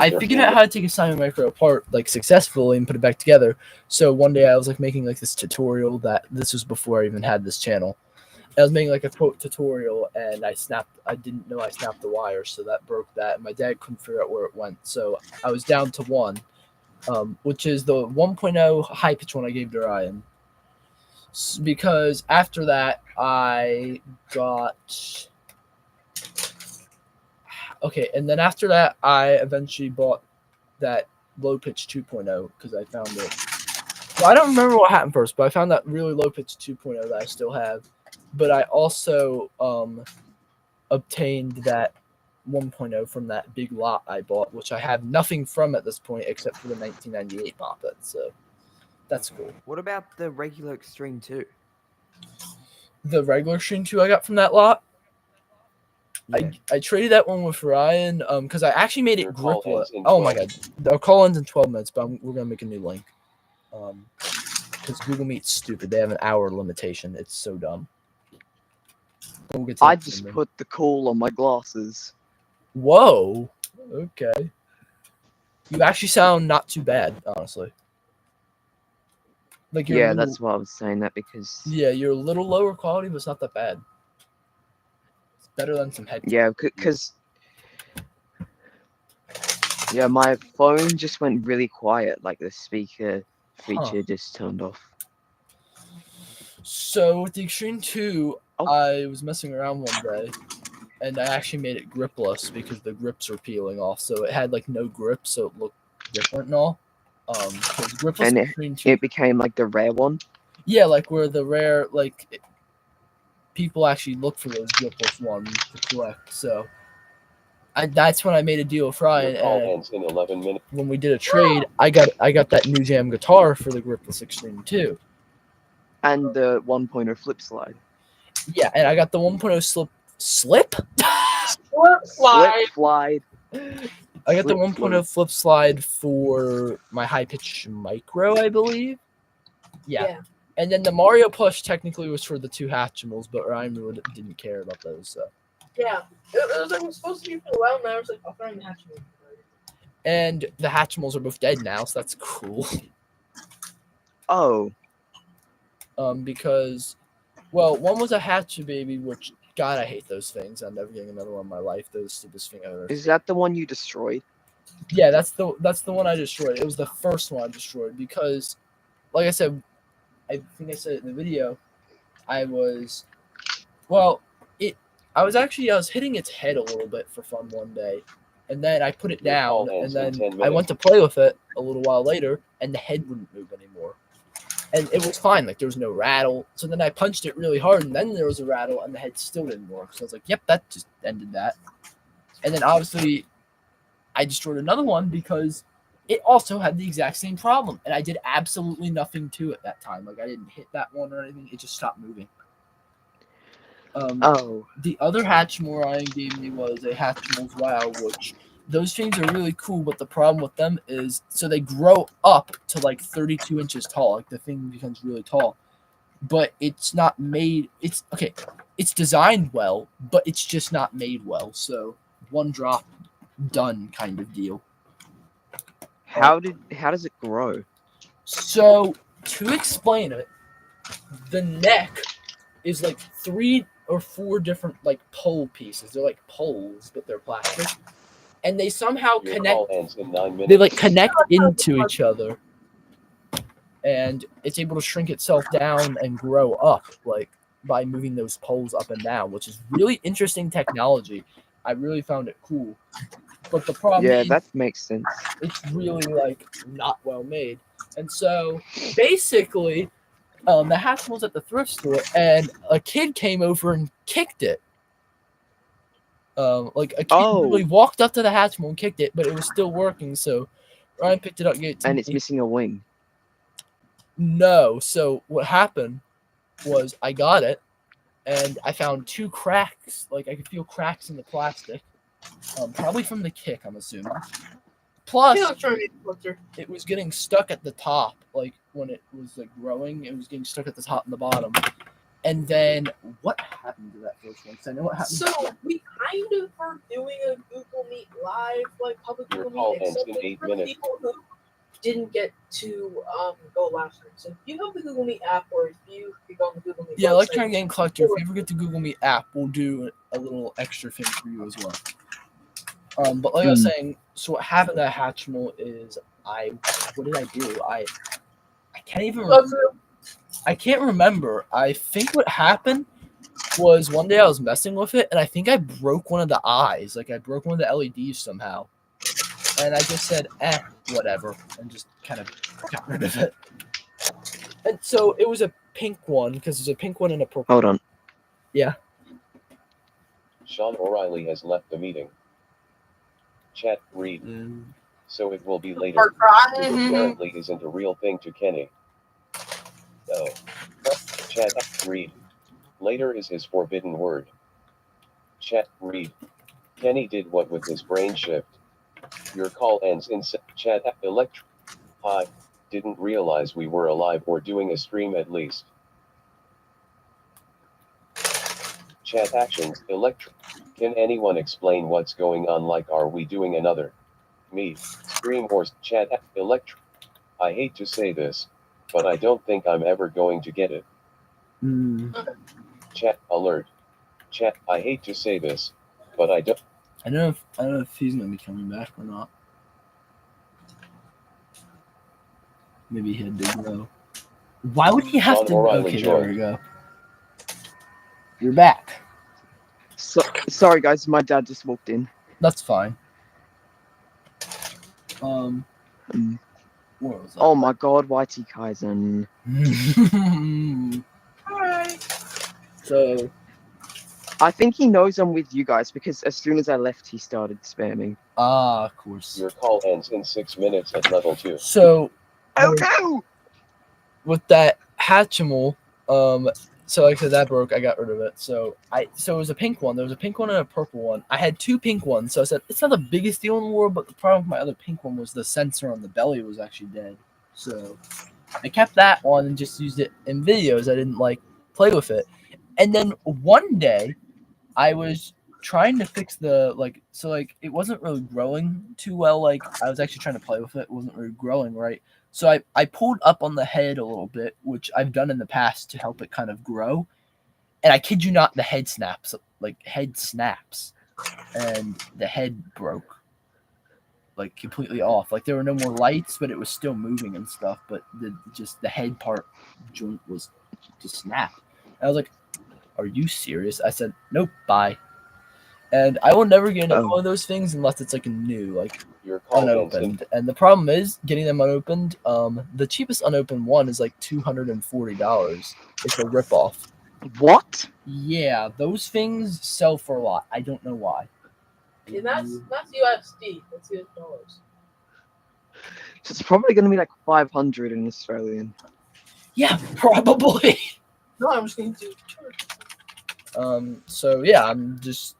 I figured out how to take a Simon Micro apart like successfully and put it back together. So one day I was like making like this tutorial that this was before I even had this channel. I was making like a quote tutorial and I didn't know I snapped the wire, so that broke that. And my dad couldn't figure out where it went. So I was down to 1, which is the 1.0 high pitch one I gave to Ryan. Because after that I got... Okay, and then after that, I eventually bought that low pitch 2.0 because I found it. Well, I don't remember what happened first, but I found that really low pitch 2.0 that I still have. But I also obtained that 1.0 from that big lot I bought, which I have nothing from at this point except for the 1998 Bop It. So that's cool. What about the regular Extreme 2? The regular Extreme 2 I got from that lot? Yeah. I traded that one with Ryan because I actually made it griplet. Oh my god. Our call ends in 12 minutes, but we're going to make a new link. Because Google Meet's stupid. They have an hour limitation. It's so dumb. I just put the cool on my glasses. Whoa. Okay. You actually sound not too bad, honestly. Like yeah, that's why I was saying that because... Yeah, you're a little lower quality, but it's not that bad. Better than some headphones. Yeah, because my phone just went really quiet, like the speaker feature just turned off. So with the Extreme 2, I was messing around one day, and I actually made it gripless because the grips are peeling off, so it had like no grip, so it looked different and all. 'Cause gripless And Extreme 2, it became like the rare one. yeah, like where the rare people actually look for those gripless ones to collect. So that's when I made a deal with Your Ryan, call and ends in 11 minutes. when we did a trade, I got that new jam guitar for the gripless Extreme 2. And the 1.0 flip slide. Yeah, and I got the 1.0 slip. Flip slide. Slip slide. I got the Flip 1.0 flip slide for my high pitch micro, I believe. Yeah. And then the Mario plush technically was for the 2 Hatchimals, but Ryan really didn't care about those. So. Yeah. It was supposed to be for a while, and I was like, I'll find the Hatchimals. And the Hatchimals are both dead now, so that's cool. Oh. Because, well, one was a Hatchet Baby, which, God, I hate those things. I'm never getting another one in my life. Those stupidest thing I've ever Is that the one you destroyed? Yeah, that's the one I destroyed. It was the first one I destroyed because, like I said, I think I said it in the video, I was hitting its head a little bit for fun one day, and then I put it Your call down, ends and in then 10 I minutes. went to play with it a little while later, and the head wouldn't move anymore. And it was fine, like there was no rattle. So then I punched it really hard, and then there was a rattle, and the head still didn't work. So I was like, yep, that just ended that. And then obviously I destroyed another one because it also had the exact same problem, and I did absolutely nothing to it that time. Like I didn't hit that one or anything; it just stopped moving. The other Hatchimal Ryan gave me was a Hatchimals Wow, which those things are really cool, but the problem with them is so they grow up to like 32 inches tall. Like the thing becomes really tall, but it's not made. It's okay. It's designed well, but it's just not made well. So one drop, done kind of deal. How does it grow? So to explain it, the neck is like 3 or 4 different like pole pieces. They're like poles, but they're plastic, and they somehow Your connect. call ends in 9 minutes. They like connect into each other, and it's able to shrink itself down and grow up like by moving those poles up and down, which is really interesting technology. I really found it cool. But the problem is that makes sense. it's really like not well made. And so basically, the Hatchimals was at the thrift store, and a kid came over and kicked it. Like a kid literally walked up to the Hatchimal and kicked it, but it was still working. So Ryan picked it up, gave it to me. And it's missing a wing. No. So what happened was I got it, and I found 2 cracks. Like I could feel cracks in the plastic, probably from the kick, I'm assuming. Plus, it was getting stuck at the top, like when it was like growing, it was getting stuck at the top and the bottom. And then what happened to that first one? So I know what happened. So we kind of are doing a Google Meet live, like public Your Google call Meet, ends except in like 8 for the minutes. people who didn't get to go last week. So if you have the Google Meet app, or if you go on the Google Meet Yeah, website, Electronic Game Collector, if you ever get the Google Meet app, we'll do a little extra thing for you as well. But like I was saying, so what happened to Hatchimal is what did I do? I can't even remember. I can't remember. I think what happened was one day I was messing with it, and I think I broke one of the eyes. Like I broke one of the LEDs somehow. And I just said, whatever, and just kind of got rid of it. And so it was a pink one, because there's a pink one and a purple. Hold on. Yeah. Sean O'Reilly has left the meeting. Chat, read. So it will be later. It apparently isn't a real thing to Kenny. Oh. Chat, read. Later is his forbidden word. Chat, read. Kenny did what with his brain shift? Your call ends in chat. Hi. Didn't realize we were alive or doing a stream at least. Chat actions. Can anyone explain what's going on? Like, are we doing another stream or chat? I hate to say this, but I don't think I'm ever going to get it. Chat alert. Chat. I hate to say this, but I don't. I don't know if he's gonna be coming back or not. Maybe he had to go. Why would he have to? Okay, there we go. You're back. Sorry, guys. My dad just walked in. That's fine. Mm. Where was Oh my God, YT Kaizen. Alright. So I think he knows I'm with you guys because as soon as I left, he started spamming. of course. Your call ends in 6 minutes at level 2. So Oh no! with that Hatchimal, so like I said, that broke. I got rid of it. So it was a pink one. There was a pink one and a purple one. I had 2 pink ones. So I said it's not the biggest deal in the world, but the problem with my other pink one was the sensor on the belly was actually dead. So I kept that one and just used it in videos. I didn't like play with it. And then one day, I was trying to fix the it wasn't really growing too well. Like I was actually trying to play with it. It wasn't really growing right. So I pulled up on the head a little bit, which I've done in the past to help it kind of grow. And I kid you not, the head snaps, and the head broke, like completely off. Like there were no more lights, but it was still moving and stuff. But the head part joint was just snapped. And I was like, "Are you serious?" I said, "Nope, bye." And I will never get into one of those things unless it's like a new, like Your call ends in unopened. And the problem is getting them unopened. The cheapest unopened one is like $240. It's a ripoff. What? Yeah, those things sell for a lot. I don't know why. And that's USD. That's US dollars. So it's probably going to be like 500 in Australian. Yeah, probably. No, I'm just going to do So yeah, I'm just.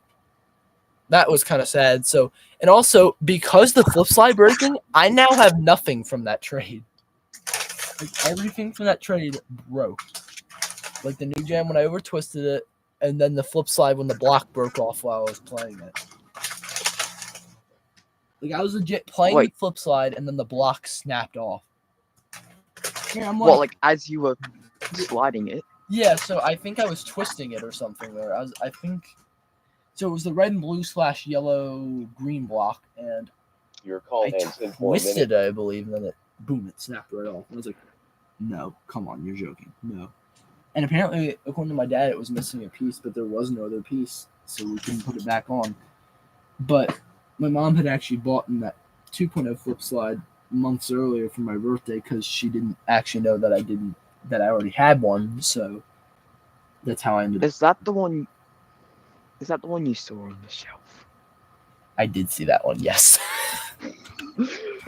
That was kind of sad. So, and also because the flip slide breaking, I now have nothing from that trade. Like everything from that trade broke. Like the new jam when I over twisted it, and then the flip slide when the block broke off while I was playing it. Like I was legit playing the flip slide, and then the block snapped off. Yeah, I'm like as you were sliding it? Yeah, so I think I was twisting it or something there. I think. So it was the red and blue / yellow green block, and your call I ends in 4 twisted minutes. it, I believe, and then it snapped right off. And I was like, no, come on, you're joking. No. And apparently, according to my dad, it was missing a piece, but there was no other piece, so we couldn't put it back on. But my mom had actually bought in that 2.0 flip slide months earlier for my birthday because she didn't actually know that I already had one, so that's how I ended up. Is that the one you saw on the shelf? I did see that one, yes.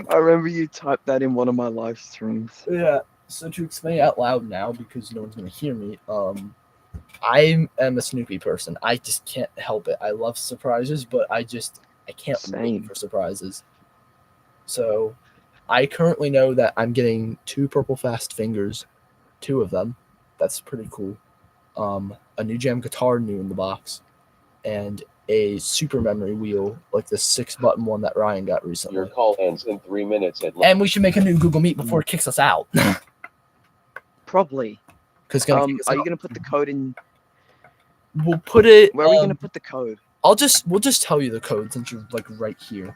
I remember you typed that in one of my live streams. Yeah. So to explain it out loud now, because no one's gonna hear me, I am a Snoopy person. I just can't help it. I love surprises, but I can't wait for surprises. So I currently know that I'm getting 2 purple fast fingers, 2 of them. That's pretty cool. A new jam guitar new in the box, and a super memory wheel, like the 6-button one that Ryan got recently. Your call ends in 3 minutes at and we should make a new Google Meet before it kicks us out. Probably. Because are you gonna put the code in? We'll put it. Where are we gonna put the code? We'll just tell you the code since you're like right here.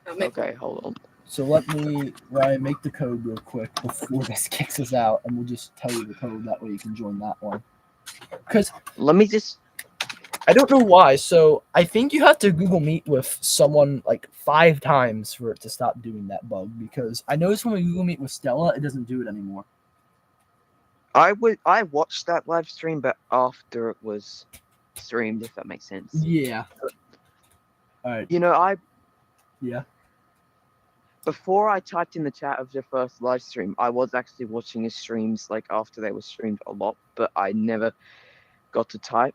Okay, hold on. So let me, Ryan, make the code real quick before this kicks us out, and we'll just tell you the code. That way you can join that one. Because let me just. I don't know why. So I think you have to Google Meet with someone like 5 times for it to stop doing that bug. Because I noticed when we Google Meet with Stella, it doesn't do it anymore. I watched that live stream, but after it was streamed, if that makes sense. Yeah. All right. You know, Yeah. Before I typed in the chat of your first live stream, I was actually watching his streams like after they were streamed a lot, but I never got to type.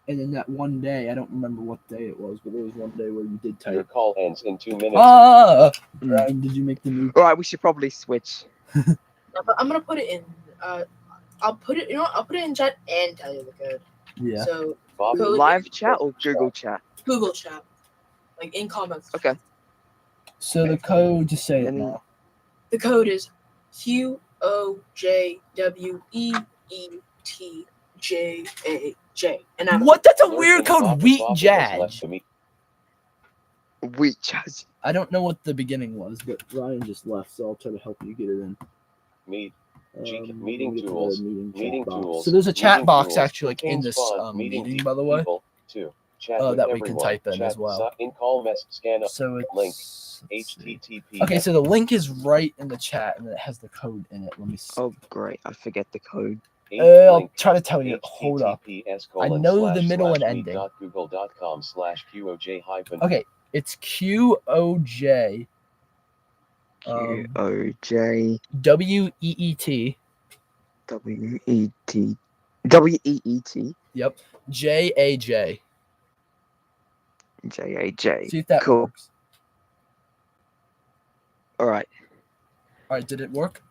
And then that one day, I don't remember what day it was, but there was one day where you did type. Your call ends in 2 minutes. Ryan, did you make the new? All right, we should probably switch. I'm gonna put it in. I'll put it. You know what? I'll put it in chat and tell you the code. Yeah. So live chat or Google chat? Google chat, like in comments. Okay. So the code, just say it now. The code is QOJWEETJAJ. And what? That's a weird code. Wheat Jazz. Wheat Jazz. I don't know what the beginning was, but Ryan just left, so I'll try to help you get it in. Meet. Meeting tools. Meeting tools. So there's a chat Meeting box tools. actually like in Contains this font, meeting, by the way. people. 2. Chat with That we everyone. can type in Chat as well. In call mess scan up. So it's Link. let's see. HTTP. Okay, so the link is right in the chat, and it has the code in it. Let me see. Oh, great. I forget the code. I'll try to tell you. Hold up. I know the middle and ending. Google.com/QOJ hyphen. Okay, it's QOJ. QOJ WEET. WET WEET Yep. JAJ. JAJ. See if that Cool. works. All right. All right, did it work?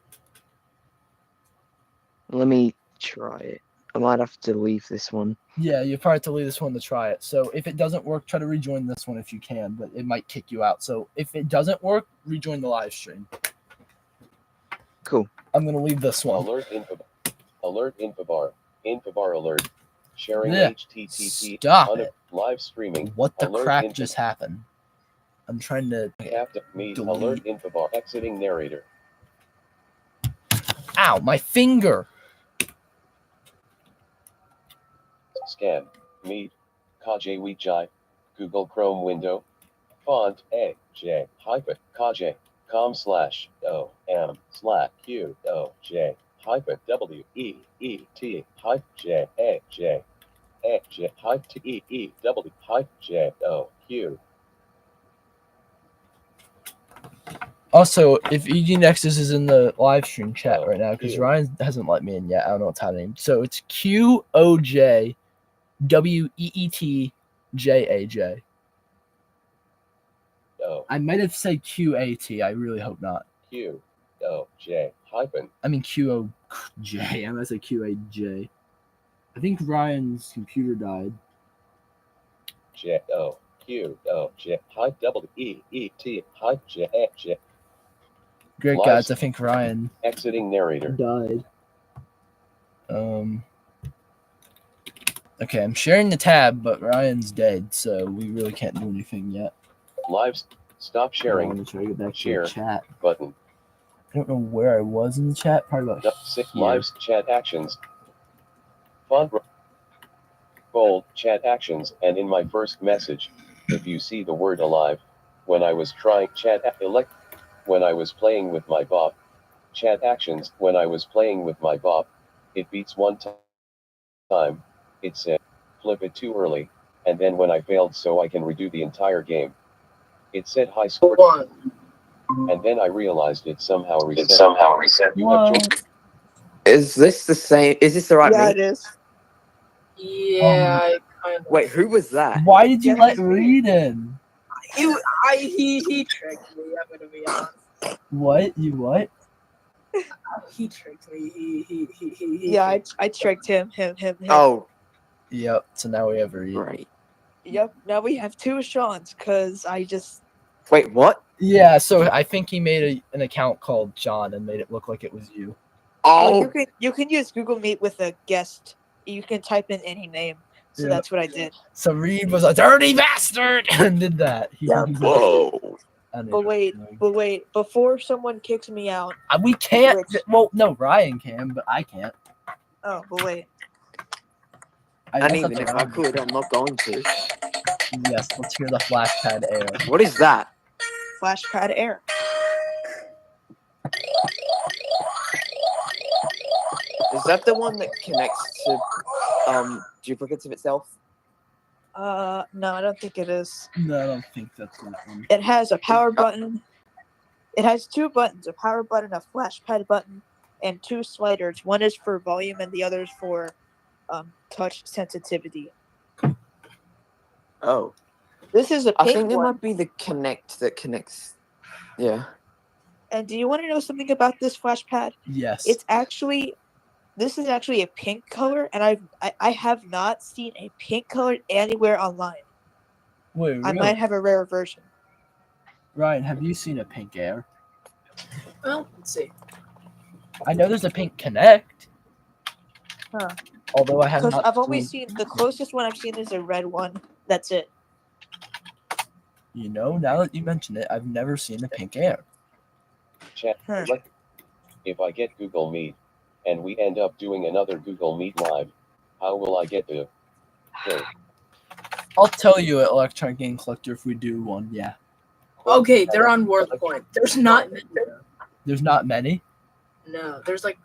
Let me try it. I might have to leave this one. Yeah, you probably have to leave this one to try it. So if it doesn't work, try to rejoin this one if you can, but it might kick you out. So if it doesn't work, rejoin the live stream. Cool. I'm gonna leave this one. Alert info bar alert. Sharing Yeah. HTTP. Stop it. Live streaming. What the Alert crap info- just happened? I'm trying to. Meet delete. alert info bar. Exiting narrator. Ow, my finger. Scan. Meet. Kajay Wijai. Google Chrome window. Font A J hyphen Kajay. com/OM/QOJ hyphen WEET hyphen JAJ AJ hyphen TEEW hyphen JOQ. Also, if nEXIS is in the live stream chat right now, because Ryan hasn't let me in yet. I don't know what's happening. So it's QOJ WEET O I might have said QAT. I really hope not. QOJ hyphen. I mean QOJ. I'm gonna say QAJ. I think Ryan's computer died. JOQOJ hyphen WEET hyphen JAJ. Great Live guys, I think Ryan Exiting narrator. died. Okay, I'm sharing the tab, but Ryan's dead, so we really can't do anything yet. Live. Stop sharing. Let me try to get back Share. to the chat. Button. I don't know where I was in the chat. Probably about Six here. live chat actions. Font bold chat actions, and in my first message, if you see the word alive, when I was trying when I was playing with my bop, chat actions, when I was playing with my bop, it beats one time, it said, flip it too early, and then when I failed so I can redo the entire game, it said high score, and then I realized it somehow reset. You have joined. Is this the same? Is this the right Yeah, me? it is. Yeah, I kind of. Wait, who was that? Why did you Yeah, let it's me. Reed in? He tricked me. I'm gonna be honest. What? You what? He tricked me. He Yeah, I tricked him. Oh, Yep. So now we have Reed. right. Yep. Now we have two Sean's because I just. Wait, what? Yeah. So I think he made an account called John and made it look like it was you. Oh, Well, you can use Google Meet with a guest. You can type in any name. So Yeah. that's what I did. So Reed was a dirty bastard and did that. whoa. But wait. Before someone kicks me out. We can't. Which- Well, no, Ryan can, but I can't. Oh, but wait. I And guess even that's if I allowed. could, I'm not going to. Yes, let's hear the flashpad air. What is that? Flashpad error. Is that the one that connects to duplicates of itself? No, I don't think it is. No, I don't think that's that one. It has a power button. It has two buttons: a power button, a flashpad button, and two sliders. One is for volume, and the other is for touch sensitivity. Oh, This is a I pink think it one. might be the connect that connects. Yeah. And do you want to know something about this flashpad? Yes. This is actually a pink color, and I have not seen a pink color anywhere online. Wait, really? I might have a rare version. Ryan, have you seen a pink air? Well, let's see. I know there's a pink connect. Huh. Although I have Because not. I've only seen the closest one I've seen is a red one. That's it. You know, now that you mention it, I've never seen a pink air. Chat. Huh. If I get Google Meet, and we end up doing another Google Meet live, how will I get the code? I'll tell you at Electronic Game Collector if we do one. Yeah. Okay, they're on World Point. There's not many. There's not many. No, there's like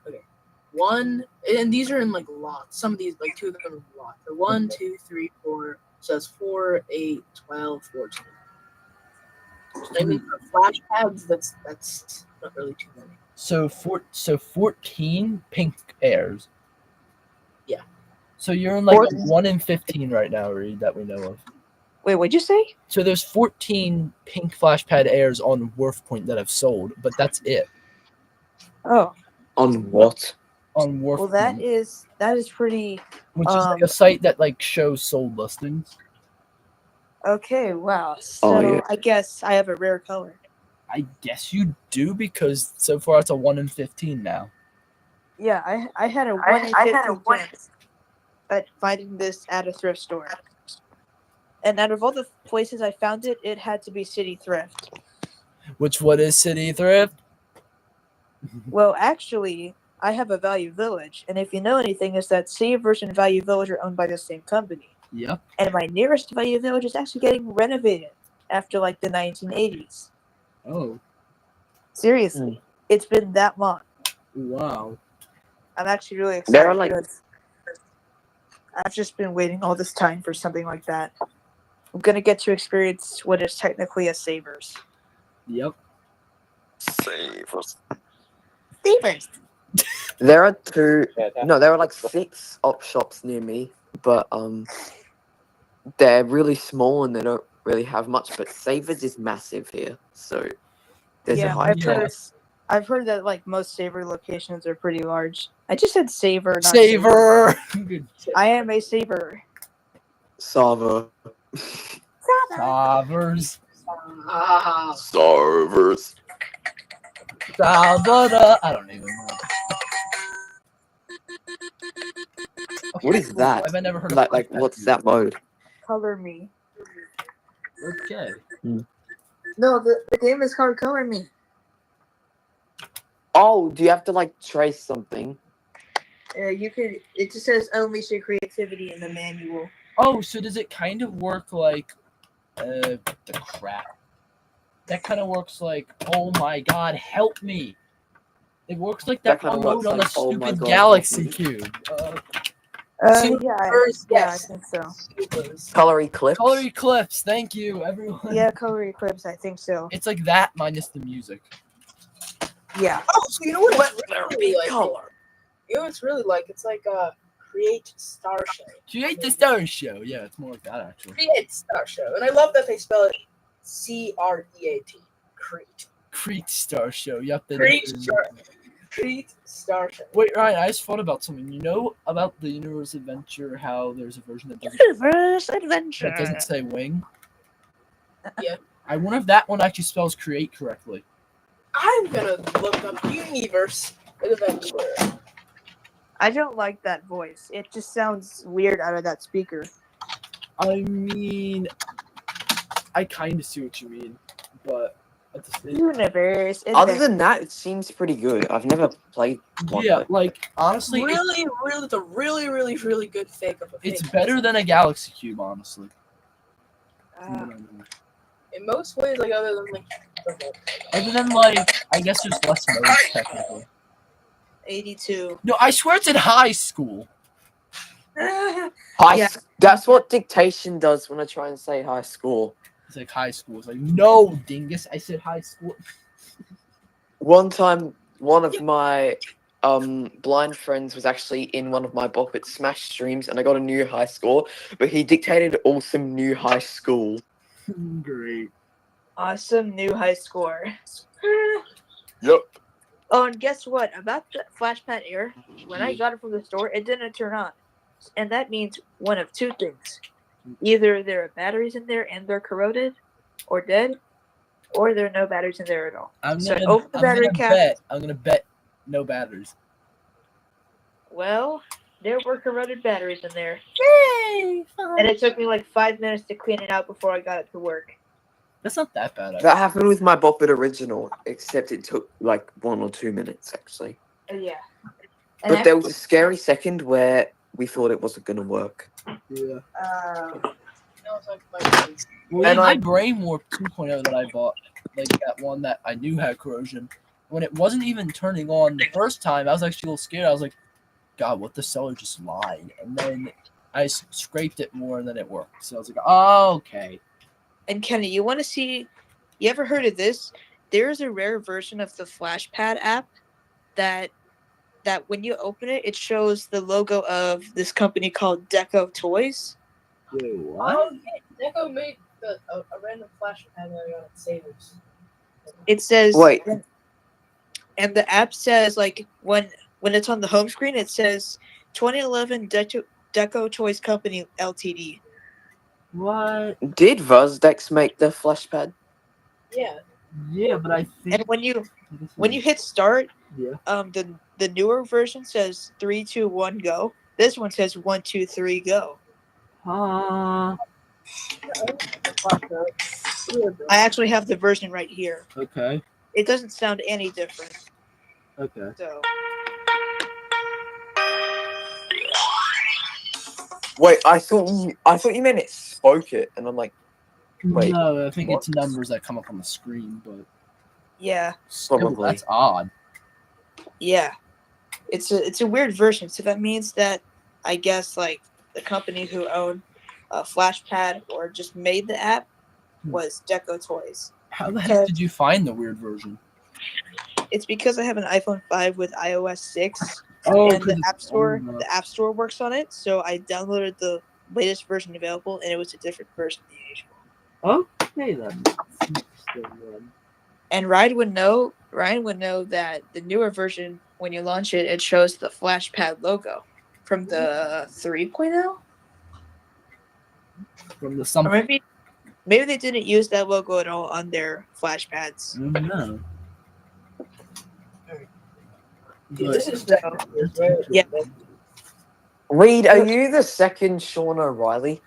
one, and these are in like lots. Some of these, like 2 of them are lots. So 1, 2, 3, 4. So that's 4, 8, 12, 14. I mean, for flash pads, that's not really too many. So 14 pink airs. Yeah. So you're in like 1 in 15 right now, Reed, that we know of. Wait, what'd you say? So there's 14 pink flashpad airs on Worth Point that have sold, but that's it. Oh, On what? On Worth well, that Point, is pretty. which is like a site that like shows sold listings. Okay, wow. So yeah. I guess I have a rare color. I guess you do because so far it's a 1 in 15 now. Yeah, I had a 1 in 15 chance at finding this at a thrift store. And out of all the places I found it, it had to be City Thrift. What is City Thrift? Well, actually, I have a Value Village, and if you know anything, is that Savers and Value Village are owned by the same company. Yep. And my nearest Value Village is actually getting renovated after like the 1980s. Oh. Seriously, it's been that long. Wow. I'm actually really excited. There are like because I've just been waiting all this time for something like that. I'm gonna get to experience what is technically a Savers. Yep. Savers. Savers. There are there are like 6 op shops near me, but they're really small and they don't really have much. But Savers is massive here, so there's a high chance. I've heard that like most Saver locations are pretty large. I just said Saver, not Saver. I am a Saver. Sava. Savers. Servers. I don't even know. Okay, What is cool. that? I've never heard of Like what's that mode? Color Me. Okay. No, the game is called Color Me. Oh, do you have to like trace something? You can. It just says unleash your creativity in the manual. Oh, so does it kind of work like the crap? That kind of works like, oh my god, help me! It works like that one mode on the stupid Galaxy Cube. Yeah, I think so. Color Eclipse. Color Eclipse, thank you, everyone. Yeah, Color Eclipse, I think so. It's like that minus the music. Yeah. Oh, so you know what it's really like? Color. You know what it's really like? It's like Create Star Show. Create the Star Show. Yeah, it's more like that actually. Create Star Show. And I love that they spell it C-R-E-A-T. Crete. Crete Star Show. Yep. Crete Star Show. Wait, Ryan, I just thought about something. You know about the Universe Adventure, how there's a version that doesn't say wing? Yeah. I wonder if that one actually spells create correctly. I'm gonna look up Universe Adventure. I don't like that voice. It just sounds weird out of that speaker. I mean, I kind of see what you mean, but at the same Universe. Other than that, it seems pretty good. I've never played one. Yeah, like honestly, Really good fake of a fake. it's better than a Galaxy Cube, honestly. In most ways, like other than I guess there's less modes technically. 82. No, I swear it's in high school. That's what dictation does when I try and say high school. It's like high school. It's like, no, dingus, I said high school. One time, one of my blind friends was actually in one of my Bop It Smash streams, and I got a new high score, but he dictated awesome new high school. Great. Awesome new high score. Yep. Oh, and guess what? About the Flashpad Air, when I got it from the store, it didn't turn on. And that means one of two things. Either there are batteries in there and they're corroded or dead, or there are no batteries in there at all. I'm gonna bet no batteries. Well, there were corroded batteries in there. Yay! And it took me like 5 minutes to clean it out before I got it to work. That's not that bad. That happened with my Bop It original, except it took like 1 or 2 minutes actually. Yeah. But there was a scary second where we thought it wasn't going to work. Yeah. No, it's like my Well, And yeah, my I- Brain Warp 2.0 that I bought, like that one that I knew had corrosion, when it wasn't even turning on the first time, I was actually a little scared. I was like, God, what the seller just lied? And then I scraped it more and then it worked. So I was like, oh, okay. And Kenny, you want to see? You ever heard of this? There is a rare version of the Flashpad app that when you open it, it shows the logo of this company called Deco Toys. Wait, what? Oh, yeah, Deco made a random flash pad that I got at Savers. It says Wait. and the app says like when it's on the home screen, it says 2011 Deco Toys Company Ltd. What? Did Vazdex make the flashpad? Yeah. Yeah, but I think. And when you hit start, Yeah. the newer version says 3, 2, 1, go. This one says 1, 2, 3, go. Huh. I actually have the version right here. Okay. It doesn't sound any different. Okay. So Wait, I thought you meant it spoke it, and I'm like, wait, No, I think what? it's numbers that come up on the screen, but yeah, still, Probably. that's odd. yeah, it's a weird version. So that means that I guess like the company who owned Flashpad or just made the app was Deco Toys. How the heck did you find the weird version? It's because I have an iPhone 5 with iOS 6, Oh, and the App Store works on it. So I downloaded the latest version available, and it was a different version than usual. Okay then. And Ryan would know that the newer version, when you launch it, it shows the Flashpad logo from the 3.0. From the Or something. maybe they didn't use that logo at all on their Flashpads. No. This is Yeah. Reed, are you the second Sean O'Reilly?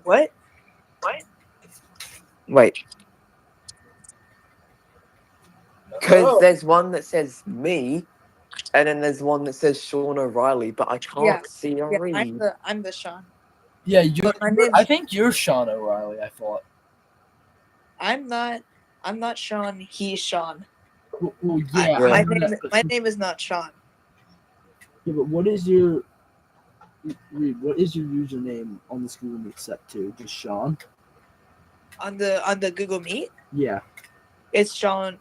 What? Wait, because Oh. there's one that says me, and then there's one that says Sean O'Reilly, but I can't Yeah. see a Yeah, Reed. I'm the Sean. Yeah, you. But my name's- I think you're Sean O'Reilly. I thought. I'm not Sean. He's Sean. Well, yeah. Yeah. My name is not Sean. Yeah, but what is your Reed? What is your username on this Google Meet set to? Just Sean? On the Google Meet, Yeah. it's Sean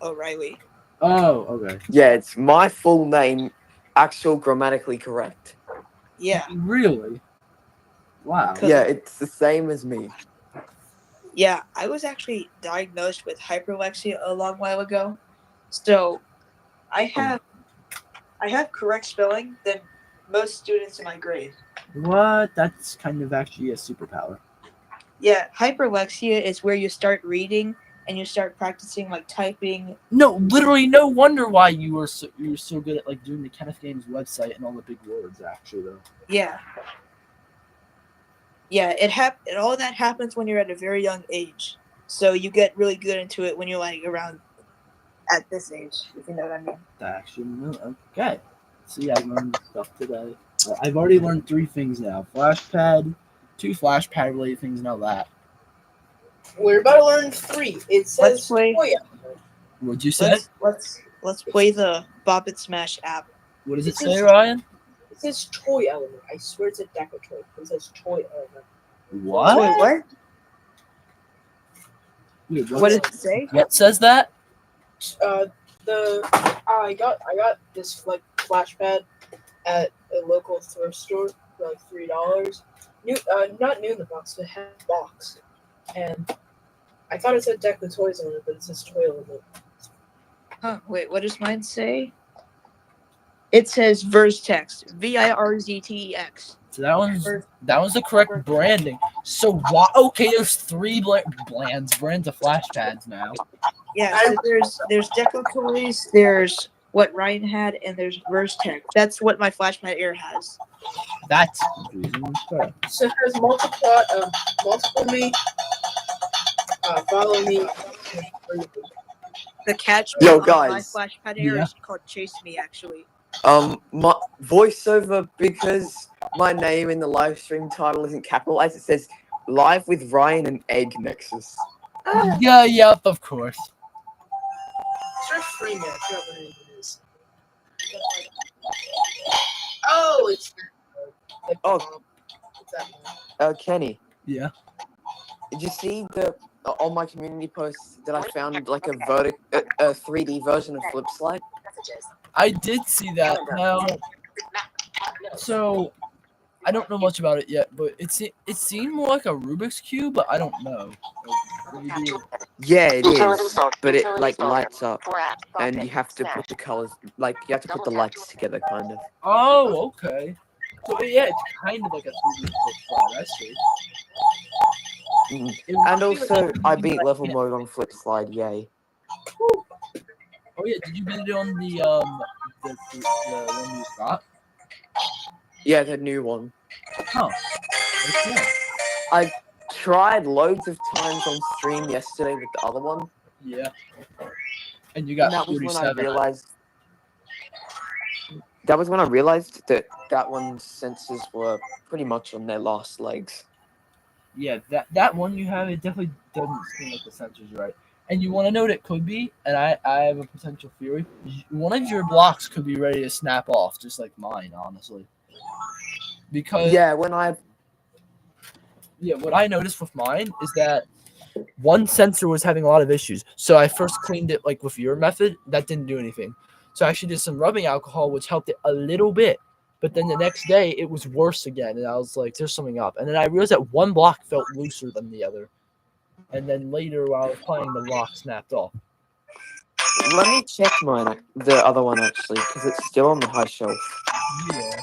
O'Reilly. Oh, okay. Yeah, it's my full name, actual grammatically correct. Yeah. Really? Wow. Yeah, it's the same as me. Yeah, I was actually diagnosed with hyperlexia a long while ago. So I have correct spelling than most students in my grade. What? That's kind of actually a superpower. Yeah, hyperlexia is where you start reading and you start practicing like typing. No, literally, no wonder why you were so good at like doing the Kenneth Games website and all the big words. Actually, though. Yeah. Yeah, all that happens when you're at a very young age. So you get really good into it when you're like around at this age, if you know what I mean. Actually, no. Okay. See, I learned stuff today. I've already learned 3 things now. Flashpad, 2 Flashpad related things, and all that. We're about to learn 3. It says Let's play. Toy. What'd you say? Let's play the Bop It Smash app. What does it say, Ryan? It says Toy Element. I swear it's a Deco Toy. It says Toy Element. What? Wait, what? Wait, What does it say? What says that? I got this like flashpad at a local thrift store for like $3. Not new in the box, but half box. And I thought it said Deco Toys on it, but it says Toy Element. Huh, wait, what does mine say? It says Verztex. VIRZTEX. So that one's the correct branding. So why? Okay, there's 3 brands of flashpads now. Yeah, so there's Deco Toys, there's what Ryan had, and there's Verztex. That's what my Flashpad Air has. That's confusing. Sure. So there's multiple me, follow me. The catch Yo, on my guys. Flashpad Air Yeah. is called Chase Me, actually. My voiceover, because my name in the live stream title isn't capitalized, it says live with Ryan and Egg Nexus. Yeah, yep, of course. Search Freeman. I forgot what it is. Oh, it's like Oh. what's that one? Kenny, Yeah. did you see the on my community post that I found like a 3D version of Flip Slide? I did see that. Now, so I don't know much about it yet, but it seemed more like a Rubik's Cube, but I don't know. Maybe. Yeah, it is, but it like lights up, and you have to put the colors, like you have to put the lights together, kind of. Oh, okay. So yeah, it's kind of like a 3D Flip Slide. I see. And also, I beat level mode on Flip Slide. Yay! Oh yeah, did you beat it on the one you got? Yeah, the new one. Oh, okay. I tried loads of times on stream yesterday with the other one. Yeah. And you got that was when I 47. realized. That was when I realized that one's sensors were pretty much on their last legs. Yeah, that one you have, it definitely doesn't seem like the sensors right. And you want to know what it could be? And I have a potential theory. One of your blocks could be ready to snap off, just like mine, honestly. Because what I noticed with mine is that one sensor was having a lot of issues. So I first cleaned it like with your method. That didn't do anything. So I actually did some rubbing alcohol, which helped it a little bit. But then the next day, it was worse again. And I was like, there's something up. And then I realized that one block felt looser than the other. And then later, while I was playing, the block snapped off. Let me check mine, the other one, actually, because it's still on the high shelf. Yeah.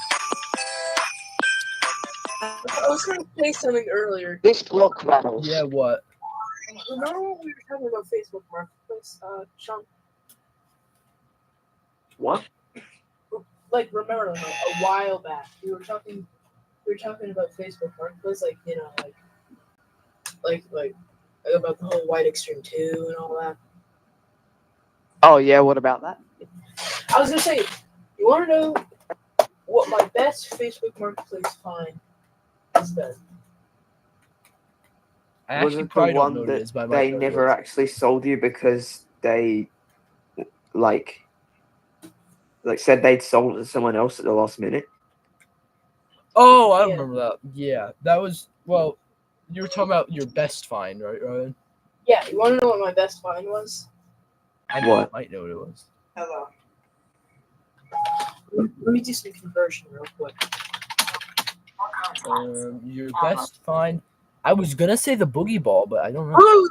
I was going to say something earlier. This block rattles. Yeah, what? Remember when we were talking about Facebook Marketplace, Sean? What? Like, remember, like, a while back, we were talking about Facebook Marketplace, like, you know, like about the whole White Extreme 2 and all that. Oh yeah, what about that? I was gonna say, you want to know what my best Facebook Marketplace find is been? I Was actually it the probably don't one know what it that is, but I might they know what it never is. actually sold you because they, said they'd sold it to someone else at the last minute? Oh, I Yeah. remember that. Yeah, that was, well, you were talking about your best find, right, Ryan? Yeah, you want to know what my best find was? I What? might know what it was. Hello. Let me do some conversion real quick. Your best find, I was going to say the boogie ball, but I don't know. Oh,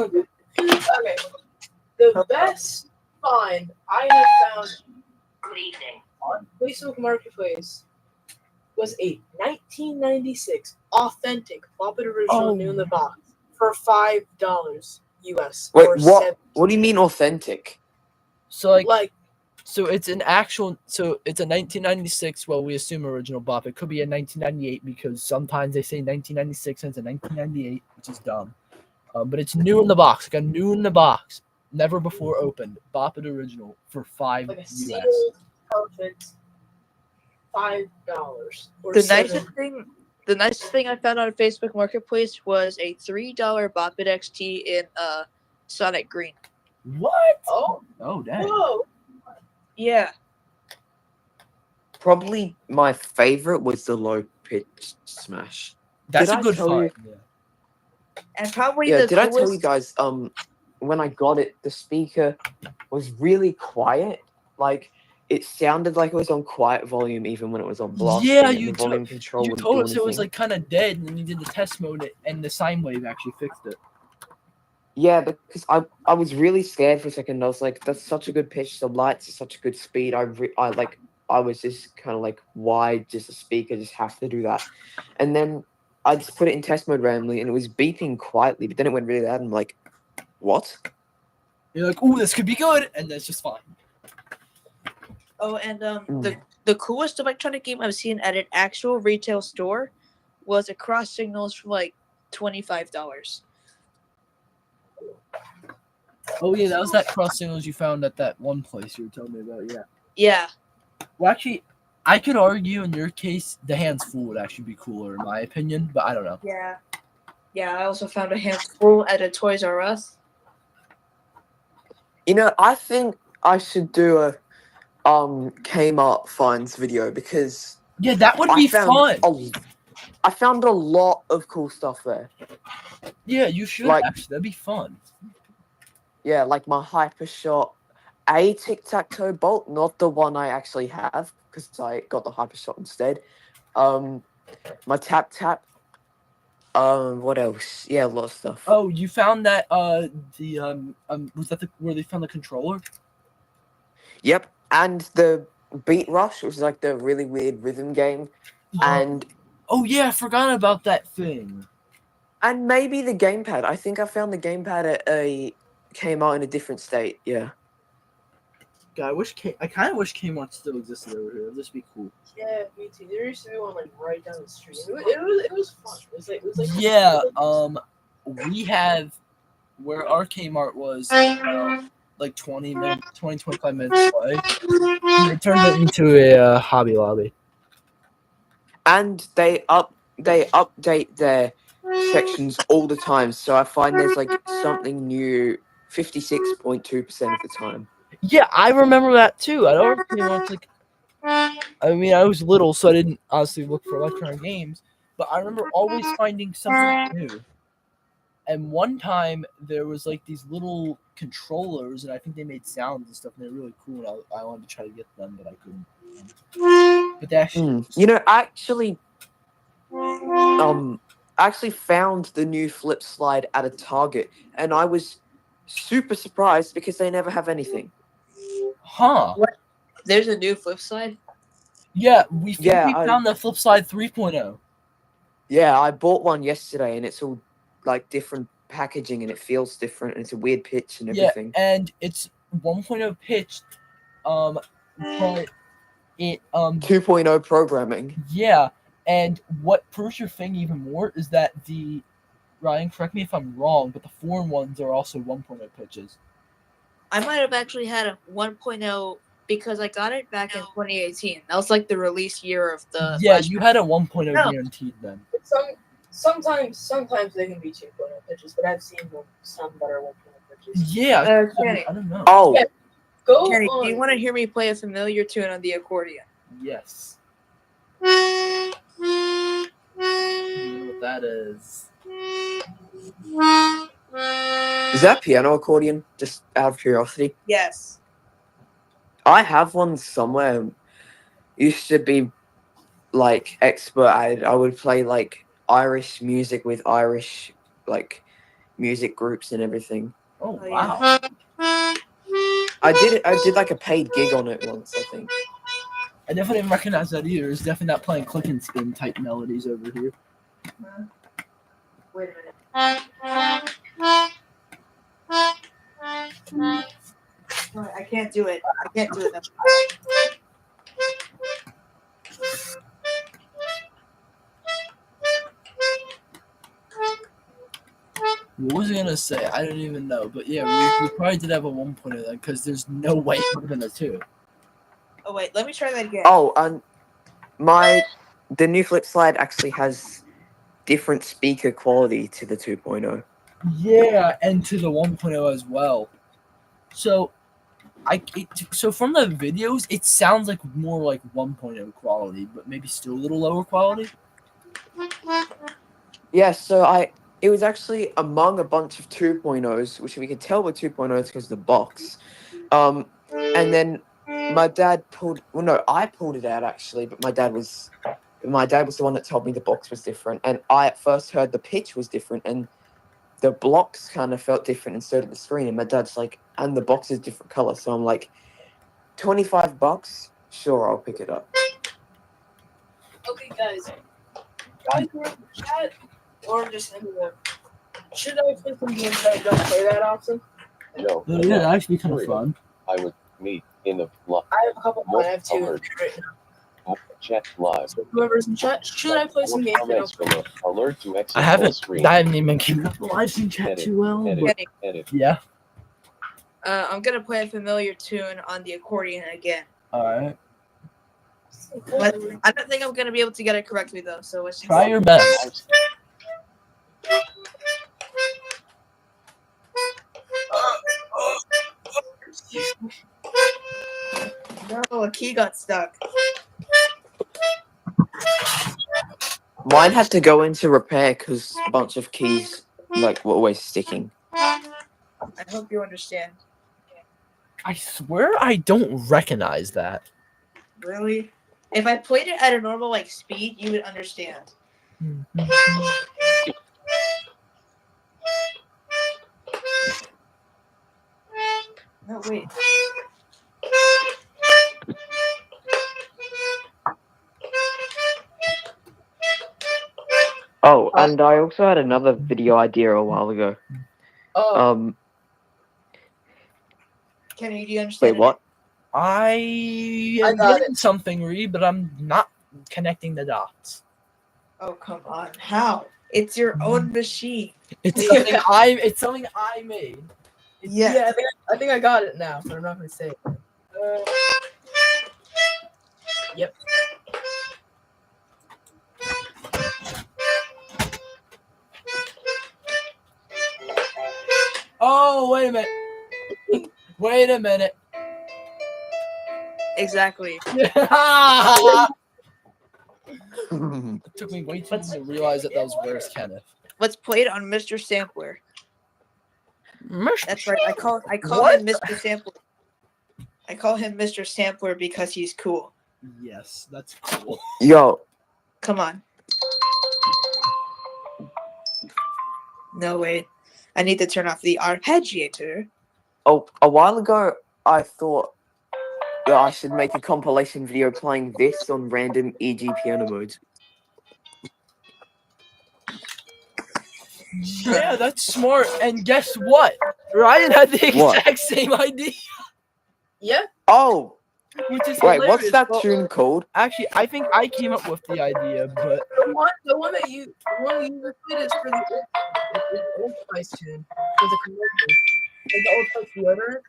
okay. The best find I have found on Facebook Marketplace was a 1996 authentic Muppet Original New in the Box for $5 US. Wait, or what? What do you mean authentic? So, like so it's an actual, so it's a 1996, well, we assume original bop. It could be a 1998 because sometimes they say 1996 and it's a 1998, which is dumb. But it's new in the box, like a new in the box, never before opened. Bop it original for $5 like a US. sealed, perfect $5 or The $7. nicest thing I found on Facebook Marketplace was a $3 Bop It XT in Sonic Green. What? Oh, Dang. whoa! Yeah. Probably my favorite was the low pitch smash. That's Did a I good tell find. you- Yeah. And probably Yeah, the did I tell you coolest. guys, when I got it, the speaker was really quiet. Like, it sounded like it was on quiet volume even when it was on blasting, Yeah, and you the volume control You wouldn't told do us it was anything. like kind of dead, and then you did the test mode, and the sine wave actually fixed it. Yeah, because I was really scared for a second. I was like, that's such a good pitch. The lights are such a good speed. I was just kind of like, why does the speaker just have to do that? And then I just put it in test mode randomly, and it was beeping quietly, but then it went really loud, and I'm like, what? You're like, ooh, this could be good, and that's just fine. Oh, and the coolest electronic game I've seen at an actual retail store was a Cross Signals for like $25. Oh yeah, that was that cross signals you found at that one place you were telling me about. Yeah. Yeah. Well, actually, I could argue in your case the hands full would actually be cooler in my opinion, but I don't know. Yeah. Yeah, I also found a handful at a Toys R Us. You know, I think I should do a Kmart finds video because Yeah, that would I be found fun. I found a lot of cool stuff there. Yeah, you should Like- actually. That'd be fun. Yeah, like my Hypershot A tic-tac-toe bolt, not the one I actually have because I got the Hypershot instead. My tap. What else? Yeah, a lot of stuff. Oh, you found that was that where they found the controller? Yep, and the Beat Rush, which is like the really weird rhythm game, and Oh yeah, I forgot about that thing. maybe the gamepad. I think I found the gamepad at a Kmart in a different state. Yeah. God, I kind of wish Kmart still existed over here. This would be cool. Yeah, me too. There used to be one like right down the street. It was fun. It was like Yeah, we have where our Kmart was like 25 minutes away. They turned it into a Hobby Lobby. And they update their sections all the time, so I find there's like something new 56.2% of the time. Yeah, I remember that too. I don't Kmart's like. I mean, I was little, so I didn't honestly look for electronic games, but I remember always finding something new. And one time there was like these little controllers, and I think they made sounds and stuff, and they're really cool. And I wanted to try to get them, but I couldn't. But they actually, You know, I actually found the new flip slide at a Target, and I was super surprised because they never have anything. huh? There's a new flip side. Yeah, we I- found the flip side 3.0. Yeah, I bought one yesterday, and it's all like different packaging, and it feels different, and it's a weird pitch and everything. Yeah, and it's 1.0 pitched, but it 2.0 programming. Yeah, and what proves your thing even more is that Ryan, correct me if I'm wrong, but the foreign ones are also 1.0 pitches. I might have actually had a 1.0 because I got it back in 2018. That was like the release year of the. Yeah, Flash you Pack. had a 1.0 No. guaranteed then. sometimes they can be 2.0 pitches, but I've seen some that are 1.0 pitches. Yeah, Kenny. I don't know. Oh, Yeah. Go Kenny, on. do you want to hear me play a familiar tune on the accordion? Yes. You know what that is? is that piano accordion? Just out of curiosity. Yes. I have one somewhere. Used to be like expert at it. I would play like Irish music with Irish like music groups and everything. Oh, Oh, wow. yeah. I did like a paid gig on it once, I think. I definitely didn't recognize that either. It's definitely not playing click and spin type melodies over here. Wait a minute. I can't do it. I can't do it. What was I gonna say? I don't even know. But yeah, we probably did have a 1.0 then, because there's no way it would have been a 2. Oh wait, let me try that again. Oh, and the new flip slide actually has different speaker quality to the 2.0. Yeah, and to the 1.0 as well. So, so from the videos, it sounds like more like 1.0 quality, but maybe still a little lower quality. Yeah, so it was actually among a bunch of 2.0s, which we could tell were 2.0s because of the box. And then my dad I pulled it out actually, but my dad was the one that told me the box was different, and I at first heard the pitch was different, and the blocks kind of felt different, and so did the screen. And my dad's like, and the box is different color, so I'm like, $25? Sure, I'll pick it up. Okay, guys, who are in the chat or just in the. Should I play some games that I don't play that often? No. Yeah, that'd actually be kind of fun. I would meet in the I have a couple. I have two Alert. right now. Chat live. So whoever's in chat, should I play some games that I don't Comments below. Alert to exit I full haven't screen. even keeping up the live stream chat too well. Edit. But Kenny, Edit. yeah, I'm gonna play a familiar tune on the accordion again. alright. But I don't think I'm gonna be able to get it correctly though. So let's just Try your best. No, a key got stuck. Mine had to go into repair because a bunch of keys like were always sticking. I hope you understand. I swear I don't recognize that. Really? If I played it at a normal like speed, you would understand. No, wait. Oh, and I also had another video idea a while ago. Oh, Kenny, do you understand? Wait, what? I am got getting something, Ree, but I'm not connecting the dots. Oh, come on. How? It's your own machine. It's something I made. Yes. Yeah, I think I got it now, but I'm not gonna say it. Yep. Oh, wait a minute. Wait a minute. Exactly. It took me way too long to realize that was Where's Kenneth. Let's play it on Mr. Sampler. That's right. I call What? him Mr. Sampler. I call him Mr. Sampler because he's cool. Yes, that's cool. Yo, Come on. No, wait. I need to turn off the arpeggiator. oh, a while ago I thought that I should make a compilation video playing this on random EG piano modes. Yeah, that's smart. And guess what? Ryan had the What? exact same idea. Yeah. Oh, Which is wait, hilarious. what's that Well, tune called? actually, I think I came up with the idea, but The one you did is for the Old Spice tune for the commercial. Like the Old Spice deodorant.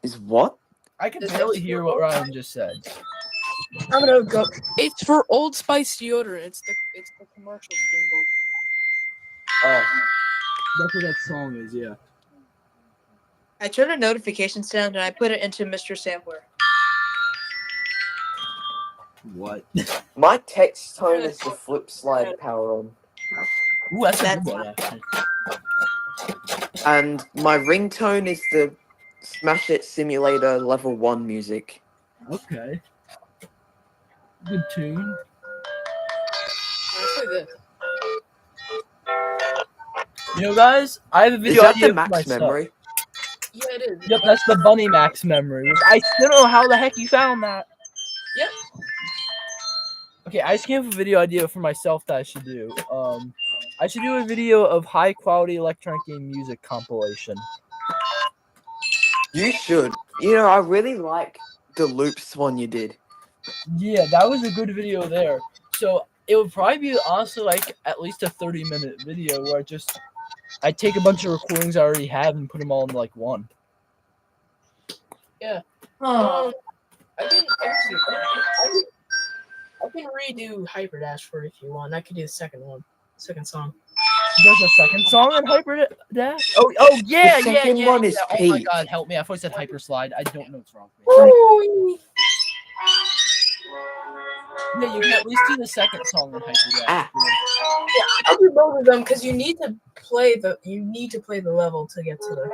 Is what? I can barely hear what Ryan just said. I'm gonna go. It's for Old Spice deodorant. It's the commercial jingle. Oh, that's what that song is. Yeah. I turned the notifications down and I put it into Mr. Sampler. What? My text tone is the flip slide power on. Ooh, that's a That's good one, actually. And my ringtone is the Smash It Simulator Level 1 music. Okay. Good tune. Let's play this. You know, guys, I have a Is video that idea the for max myself. memory? Yeah, it is. Yep, that's the Bunny Max memory. Which I still don't know how the heck you found that. Yep. Okay, I just came up with a video idea for myself that I should do. I should do a video of high quality electronic game music compilation. You should. You know, I really like the loops one you did. Yeah, that was a good video there. So it would probably be honestly like at least a 30-minute video where I take a bunch of recordings I already have and put them all in like one. Yeah. Oh. I can redo Hyperdash for it if you want. I could do the second song. There's a second song in Hyper Dash? Oh yeah, The yeah, second yeah. one is yeah. Oh my Pete. god, help me. I thought you said Hyper Slide. I don't know what's wrong with me. Yeah, you can at least do the second song in Hyper Dash. Ah. I'll do both of them because you need to play the level to get to the.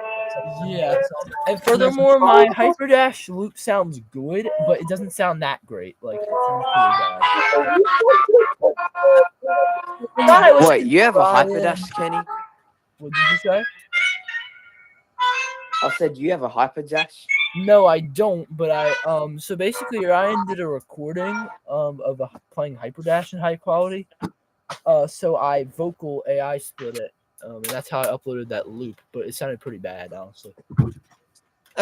Yeah. And furthermore, my Hyper Dash loop sounds good, but it doesn't sound that great. Like it sounds pretty bad. Wait, you have a Hyperdash, Kenny? What did you say? I said you have a Hyperdash? No, I don't. But so basically, Ryan did a recording of playing Hyper Dash in high quality. So I vocal AI split it. And that's how I uploaded that loop. But it sounded pretty bad, honestly.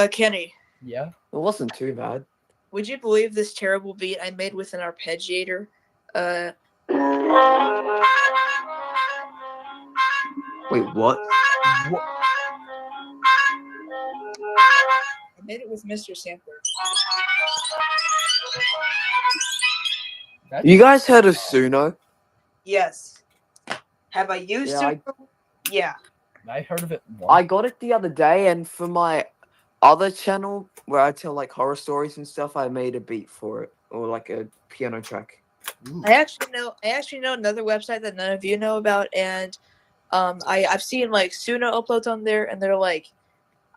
Kenny, Yeah. It wasn't too bad. would you believe this terrible beat I made with an arpeggiator? Wait, what? I Hit it with Mr. Sampler. That's, You guys heard of Suno? Yes. Have I used Yeah, it? Yeah. I heard of it once. I got it the other day, and for my other channel where I tell like horror stories and stuff, I made a beat for it, or like a piano track. Ooh. I actually know another website that none of you know about, and I've seen like Suno uploads on there, and they're like,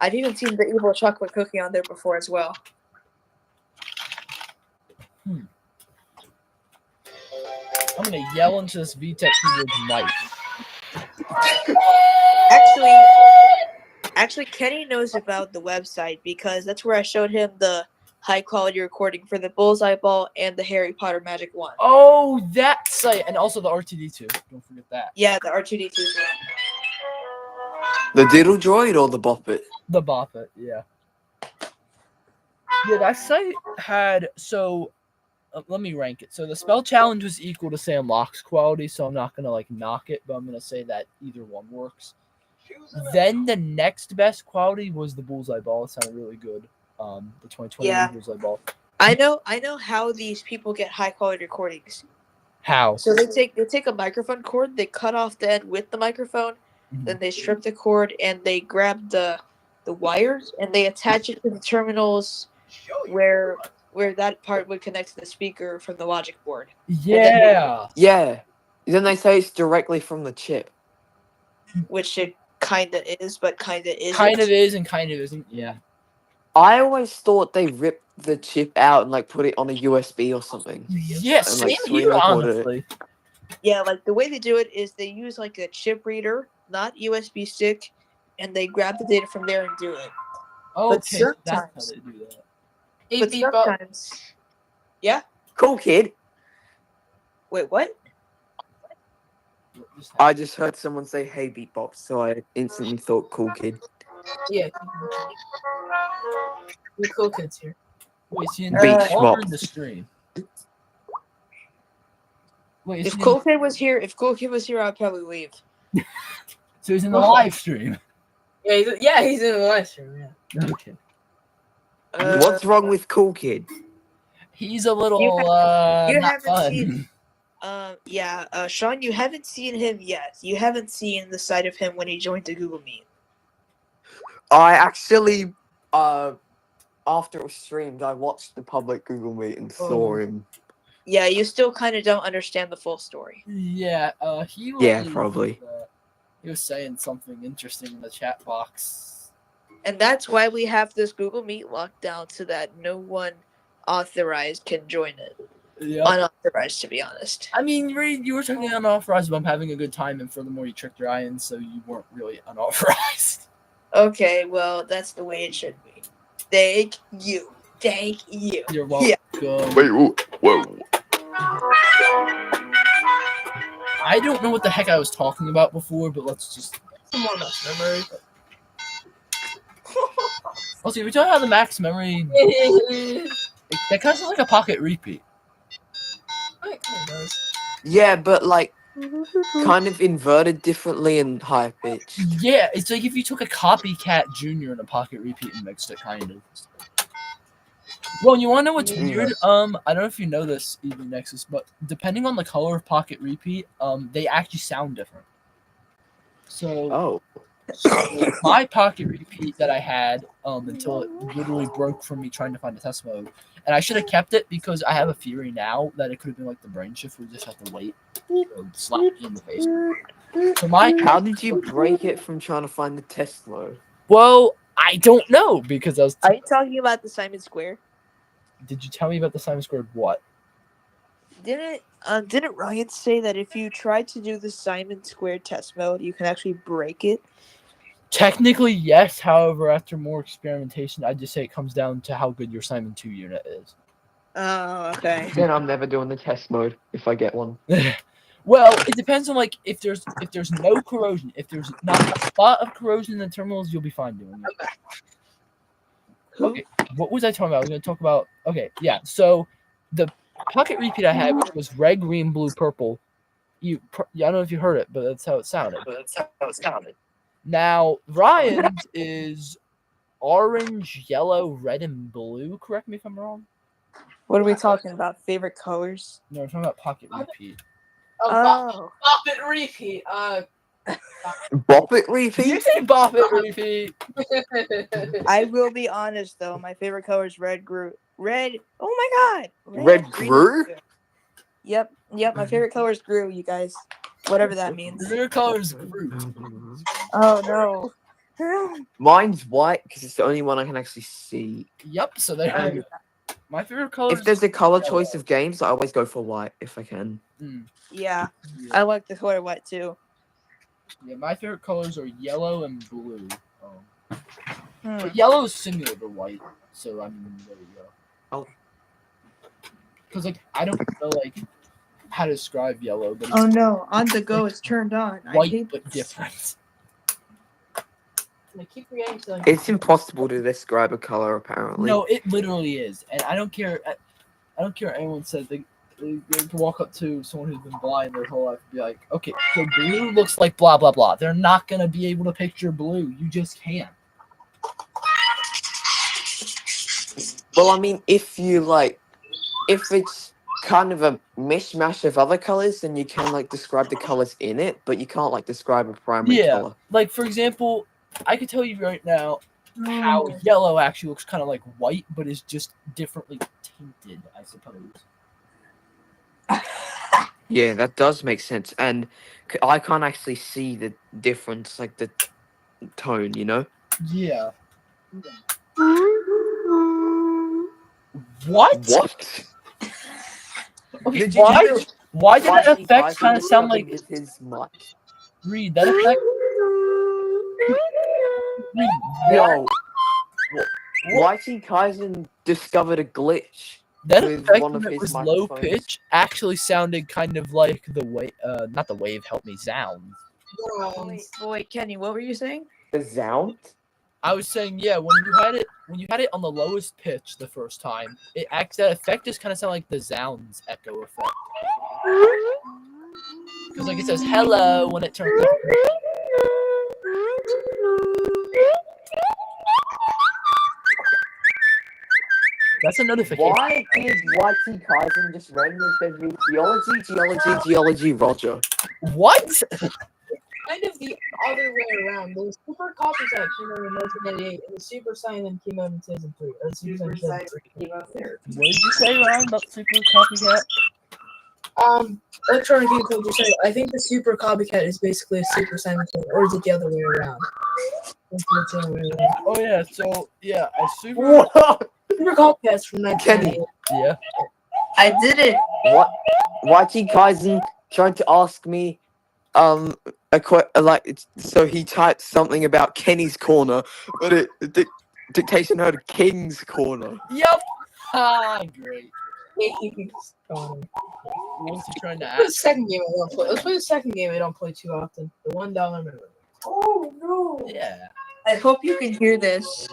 I've even seen the evil chocolate cookie on there before as well. I'm gonna yell into this VTech keyboard's mic. Actually, Kenny knows about the website because that's where I showed him the high quality recording for the Bullseye Ball and the Harry Potter Magic Wand. Oh, that site, and also the R2D2. Don't forget that. Yeah, the R2D2 as well. The Diddle Droid or the Boppet? The Boppet, yeah. Yeah, that site had let me rank it. So the spell challenge was equal to Sam Locke's quality, so I'm not gonna like knock it, but I'm gonna say that either one works. Then the next best quality was the Bullseye Ball. It sounded really good. The 2020 Bullseye Ball. I know how these people get high quality recordings. How? So they take a microphone cord, they cut off the end with the microphone, then they strip the cord and they grab the wires and they attach it to the terminals where that part would connect to the speaker from the logic board. Yeah. Yeah. Then they say it's directly from the chip. Which it kinda is, but kinda isn't. Kind of is and kind of isn't. Yeah. I always thought they ripped the chip out and like put it on a USB or something. Yes, And, like, same screen here, recorded it. honestly. Yeah, like the way they do it is they use like a chip reader, not USB stick, and they grab the data from there and do it. Okay, sometimes- that's how they do that. But sometimes, yeah. Cool kid. Wait, what? I just heard someone say "Hey beatbox," so I instantly thought "Cool kid." Yeah. The cool kids here. Wait, so Beach in schmuck. the stream. Wait, If Cool Kid was here, I'd probably leave. So he's in the live stream. Yeah, he's in the live stream. Yeah. Okay. What's wrong with Cool Kid? He's a little you not haven't fun. seen- Sean, you haven't seen him yet. You haven't seen the side of him when he joined the Google Meet. I actually, after it was streamed, I watched the public Google Meet and saw him. Yeah, you still kind of don't understand the full story. Yeah, he was. Yeah, probably. He was saying something interesting in the chat box. And that's why we have this Google Meet lockdown so that no one authorized can join it. Yeah. Unauthorized, to be honest. I mean, you were talking unauthorized, but I'm having a good time, and furthermore, you tricked Ryan, so you weren't really unauthorized. Okay, well, that's the way it should be. Thank you. Thank you. You're welcome. Yeah. Wait, whoa. I don't know what the heck I was talking about before, but let's just Some more max memory. Also, we talking about the max memory. That kind of sounds like a pocket repeat. It kind of does. Yeah, but like, kind of inverted differently and high pitch. Yeah, it's like if you took a copycat junior and a pocket repeat and mixed it, kind of. Well, you want to know what's weird? I don't know if you know this, even nEXIS, but depending on the color of pocket repeat, they actually sound different. So, my pocket repeat that I had until it literally broke from me trying to find a test mode, and I should have kept it because I have a theory now that it could have been like the brain shift. We just have to wait or slap me in the face. So How did you break it from trying to find the test mode? Well, I don't know because I was. Are you talking about the Simon Square? Did you tell me about the Simon Squared what? Didn't Ryan say that if you try to do the Simon Squared test mode, you can actually break it? Technically, yes. However, after more experimentation, I just say it comes down to how good your Simon 2 unit is. Oh, okay. Then I'm never doing the test mode if I get one. Well, it depends on like if there's no corrosion, if there's not a spot of corrosion in the terminals, you'll be fine doing it. Okay, what was I talking about? I was going to talk about. Okay, yeah. So the pocket repeat I had, which was red, green, blue, purple. I don't know if you heard it, but that's how it sounded. Now Ryan's is orange, yellow, red, and blue. Correct me if I'm wrong. What are we talking about? Favorite colors? No, we're talking about pocket repeat. Oh. Bop it repeat. Bop it Did you repeat? say bop it repeat? I will be honest though, my favorite color is red. Red. Oh my god. Red green, grew? blue. Yep. My favorite color is grew, you guys. Whatever that means. Their color is Groot. Oh no. Mine's white because it's the only one I can actually see. Yep. So there you go. My favorite color. If there's a color choice of games, I always go for white if I can. Yeah. I like the color white too. Yeah, my favorite colors are yellow and blue. Hmm. But yellow is similar to white, so I mean, there you go. Oh. Because like I don't know like how to describe yellow, but it's Oh no, on the go is turned on. I white hate but this. different. Keep reacting. It's impossible to describe a color, apparently. No, it literally is, and I don't care. I don't care what anyone says. They can walk up to someone who's been blind their whole life and be like, okay, so blue looks like blah blah blah. They're not gonna be able to picture blue. You just can't. Well, I mean, if it's kind of a mishmash of other colors, then you can like describe the colors in it, but you can't like describe a primary color. Like for example, I could tell you right now how yellow actually looks kind of like white, but is just differently tinted, I suppose. Yeah, that does make sense, and I can't actually see the difference, like the tone, you know? Yeah. What? What? Okay, Did you why? just Why did that Mikey effect Tyson kind of sound discovered like? with his mic? Reed, that effect. Reed, Yo, Whitey Kaizen discovered a glitch. that with effect one of when it his was low microphones. pitch actually sounded kind of like the wave, not the wave. Help me, sounds. Wait, Kenny, what were you saying? The sound? I was saying, yeah, when you had it on the lowest pitch the first time, that effect just kind of sounded like the Zounds echo effect. Because like it says hello when it turns up. That's a notification. Why did Whitey Kaizen just randomly send me geology, Roger? What? Kind of the other way around. The super copycat came out in 1998, and the super saiyan came out in 2003. Or super saiyan came out there. What did you say, Ryan, about super copycat? Electronic Game Culture said, I think the super copycat is basically a super saiyan clone, or is it the other way around? Oh yeah, so yeah, a super Super copycats from 1998. yeah. I did it. What? Whitey Kaizen tried to ask me, so he typed something about Kenny's Corner, but the dictation heard King's Corner. Yep. Ah, great. Let's What's he trying to play the ask? second game I don't play. Let's play the second game I don't play too often. The $1 minute. Oh no. Yeah. I hope you can hear this.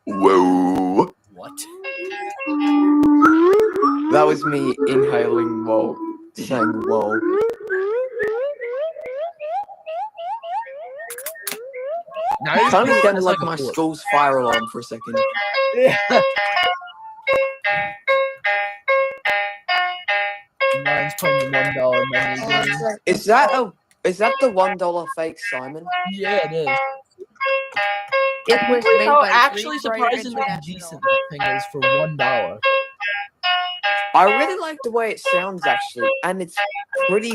Whoa. What? That was me inhaling while saying whoa. Now you're Kind of feeling sounded like a my fork. school's fire alarm for a second. Yeah. Mine's playing the $1 memory game. Is that the $1 fake Simon? Yeah, it is. It was made How by actually Green Briar surprisingly International. decent that thing is for $1. I really like the way it sounds actually, and it's pretty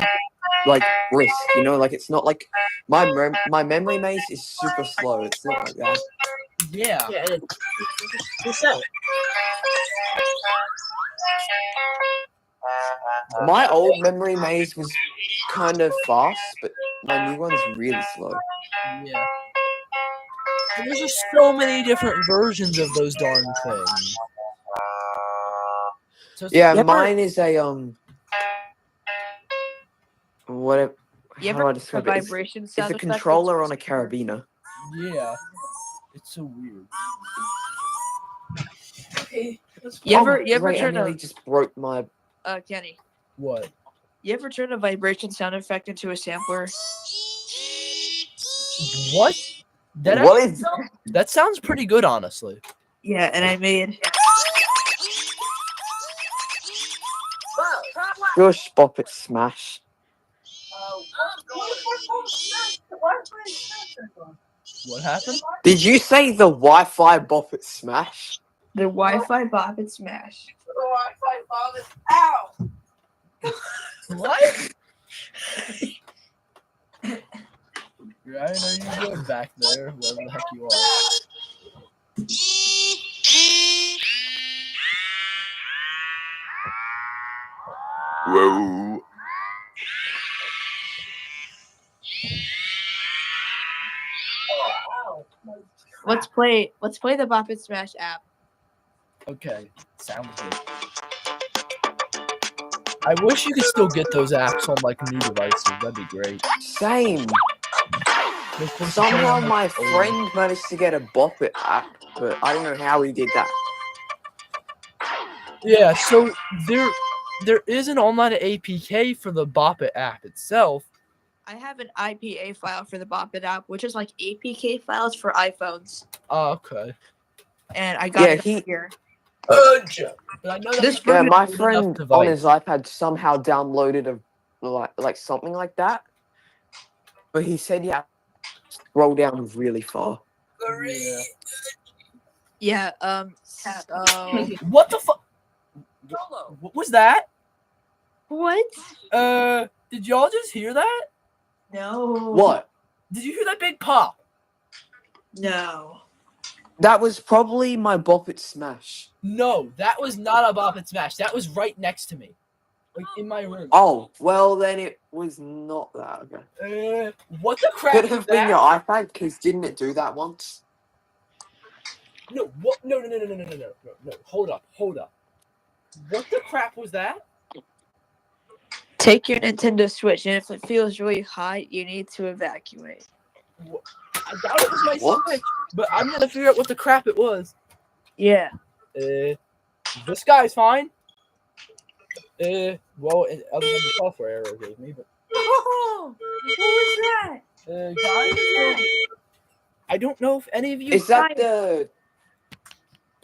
like brisk, you know, like it's not like my memory maze is super slow. It's not like that. Yeah. Yeah, it is. What's that? My old memory maze was kind of fast, but my new one's really slow. Yeah. And there's just so many different versions of those darn things. So it's Yeah, like, mine is a what? You How ever do I heard describe a it? vibration It's sound a effect controller that's on a carabiner. Yeah. It's so weird. Okay. You ever Great, I turn nearly just broke my. Kenny? What? You ever turn a vibration sound effect into a sampler? What? What is? That sounds pretty good, honestly. Yeah, and I made. Gosh, bop it, smash. What happened? Did you say the Wi-Fi bop it, smash? The Wi-Fi bop and smash. What? Ryan, are you good back there? Wherever the heck you are. Whoa. Let's play the Bop and Smash app. Okay, sounds good. I wish you could still get those apps on like new devices. That'd be great. Same. Of course, Somehow it's my old. friend managed to get a bop it app, but I don't know how he did that. Yeah, so there is an online APK for the Bop It app itself. I have an IPA file for the Bop It app, which is like APK files for iPhones, Oh, okay. and I got it he- here. But I know This that's Yeah, version- my good enough friend on device. his iPad somehow downloaded like something like that, but he said you have to scroll down really far. Yeah. Yeah. So What the fuck? What was that? what? Did y'all just hear that? No. What? Did you hear that big pop? No. That was probably my bop it smash. No, that was not a Bop It Smash. That was right next to me, like in my room. Oh, well then it was not that. Okay. What the crap Could was have been that? your iPad, because didn't it do that once? No, what? No. Hold up. What the crap was that? Take your Nintendo Switch, and if it feels really hot, you need to evacuate. I doubt it was my What? Switch, but I'm gonna figure out what the crap it was. Yeah. This guy's fine. Well, other than the software error it gave me, but Oh, what was that? guys, I don't know if any of you. Is that the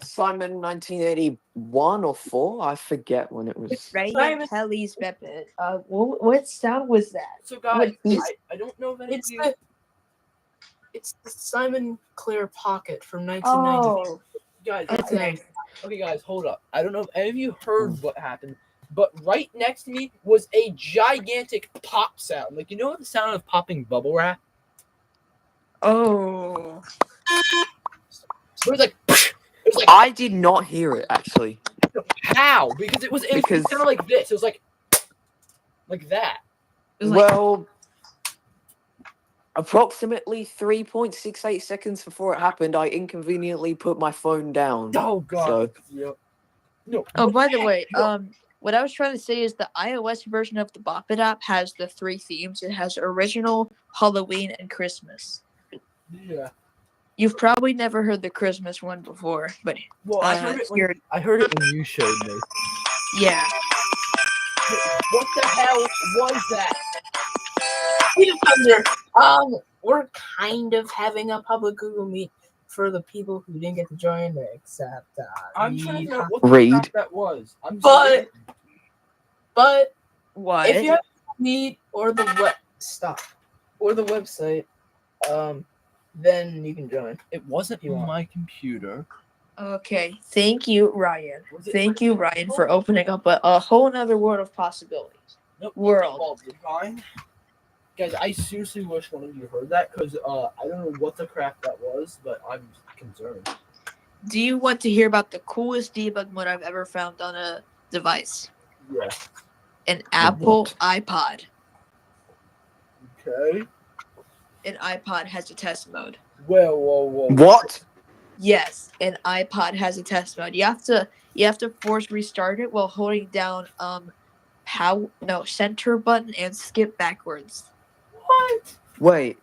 Simon 1981 or 4? I forget when it was. rYAN Kelly's weapon. What sound was that? So guys, What- I don't know if any of It's you. it's the Simon Clear Pocket from 1990. Oh, Guys, okay. okay, guys, hold up. I don't know if any of you heard what happened, but right next to me was a gigantic pop sound. Like, you know the sound of popping bubble wrap? Oh. It was like, I did not hear it actually. how? Because it sounded like this. It was like that. It was like, Well, approximately 3.68 seconds before it happened, I inconveniently put my phone down. Oh god. So Yep. No. oh, by the way, No. what I was trying to say is the iOS version of the Bop It app has the 3 themes. It has original, Halloween, and Christmas. Yeah. You've probably never heard the Christmas one before, but Well, I heard it here- when you showed me. yeah. What the hell was that? We're kind of having a public Google Meet for the people who didn't get to join, except I'm trying to me. figure out what the Read. crap that was. I'm But- sorry. But What? if you have Meet or the website, then you can join. It wasn't on my computer. Okay, thank you, Ryan. Was it- Thank you, Ryan, for opening up a whole nother world of possibilities. Nope. World. Oh, you're fine. Guys, I seriously wish one of you heard that because I don't know what the crap that was, but I'm concerned. Do you want to hear about the coolest debug mode I've ever found on a device? Yeah. An Apple what? iPod. Okay. An iPod has a test mode. Well, whoa. what? Yes, an iPod has a test mode. You have to force restart it while holding down center button and skip backwards. What? Wait,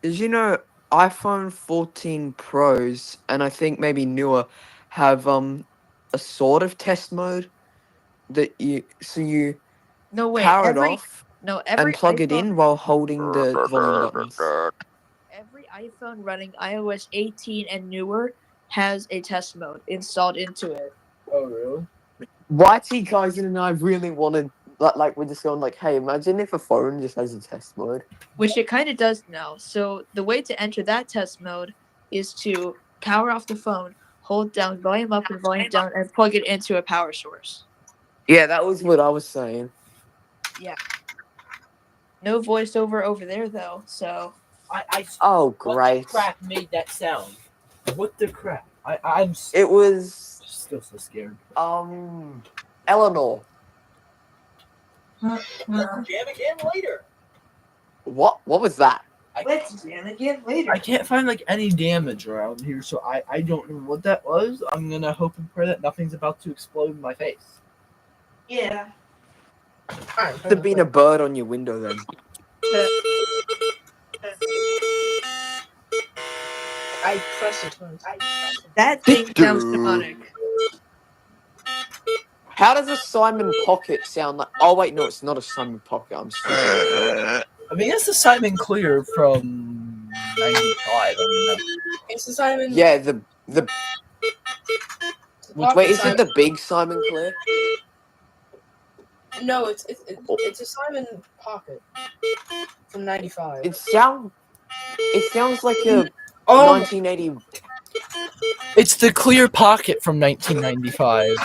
did you know iPhone 14 Pros and I think maybe newer have a sort of test mode that you No way. power it off Every and plug it iPhone- in while holding the volume buttons. iPhone running iOS 18 and newer has a test mode installed into it. Oh, really? YT Kaizen and I really wanted, like, we're just going like, hey, imagine if a phone just has a test mode. Which it kind of does now. So the way to enter that test mode is to power off the phone, hold down volume up and volume down, and plug it into a power source. Yeah, that was what I was saying. Yeah. No voiceover over there though, so Oh, What great. the crap made that sound? What the crap? I'm It was, still so scared. Eleanor. Jam again later. What was that? let's jam again later. I can't find like any damage around here, so I don't know what that was. I'm gonna hope and pray that nothing's about to explode in my face. Yeah. Must have been a bird on your window then. I pressed it. That thing sounds demonic. How does a Simon Pocket sound like? Oh wait, no, it's not a Simon Pocket. I'm sorry. I mean, it's the Simon Clear from '95. I don't know. It's the Simon. Yeah, the Pocket wait, is it Simon. the big Simon Clear? No, it's a Simon Pocket from '95. It sounds like a Oh, 1980. it's the Clear Pocket from 1995.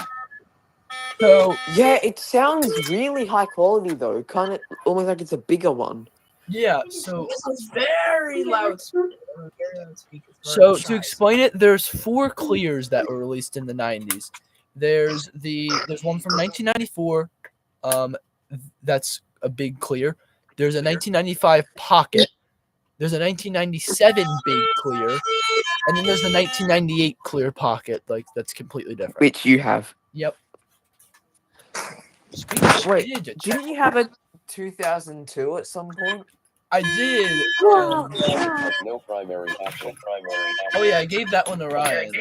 So Yeah, it sounds really high quality though. Kind of almost like it's a bigger one. yeah, so It's very loud. Speakers. So to explain it, there's 4 Clears that were released in the 90s. There's one from 1994, that's a big Clear. There's a 1995 Pocket. There's a 1997 big Clear, and then there's the 1998 Clear Pocket. Like that's completely different. Which you have. Yep. Speaking of Wait, digits, didn't you have a 2002 at some point? I did. Has no primary action. Oh yeah, I gave that one to Ryan.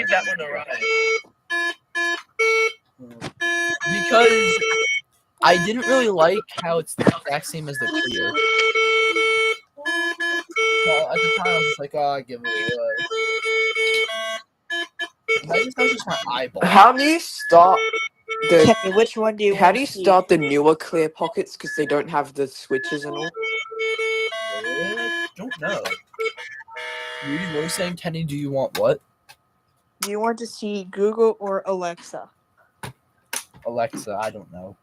Because I didn't really like how it's the exact same as the Clear. Well, at the time, I was just like, oh, I give it away. That was just my eyeball. How do you start the? Okay, which one do you How want do you to see? start the newer Clear Pockets because they don't have the switches and all? Don't know. You were saying, Kenny, do you want what? Do you want to see Google or Alexa? Alexa, I don't know.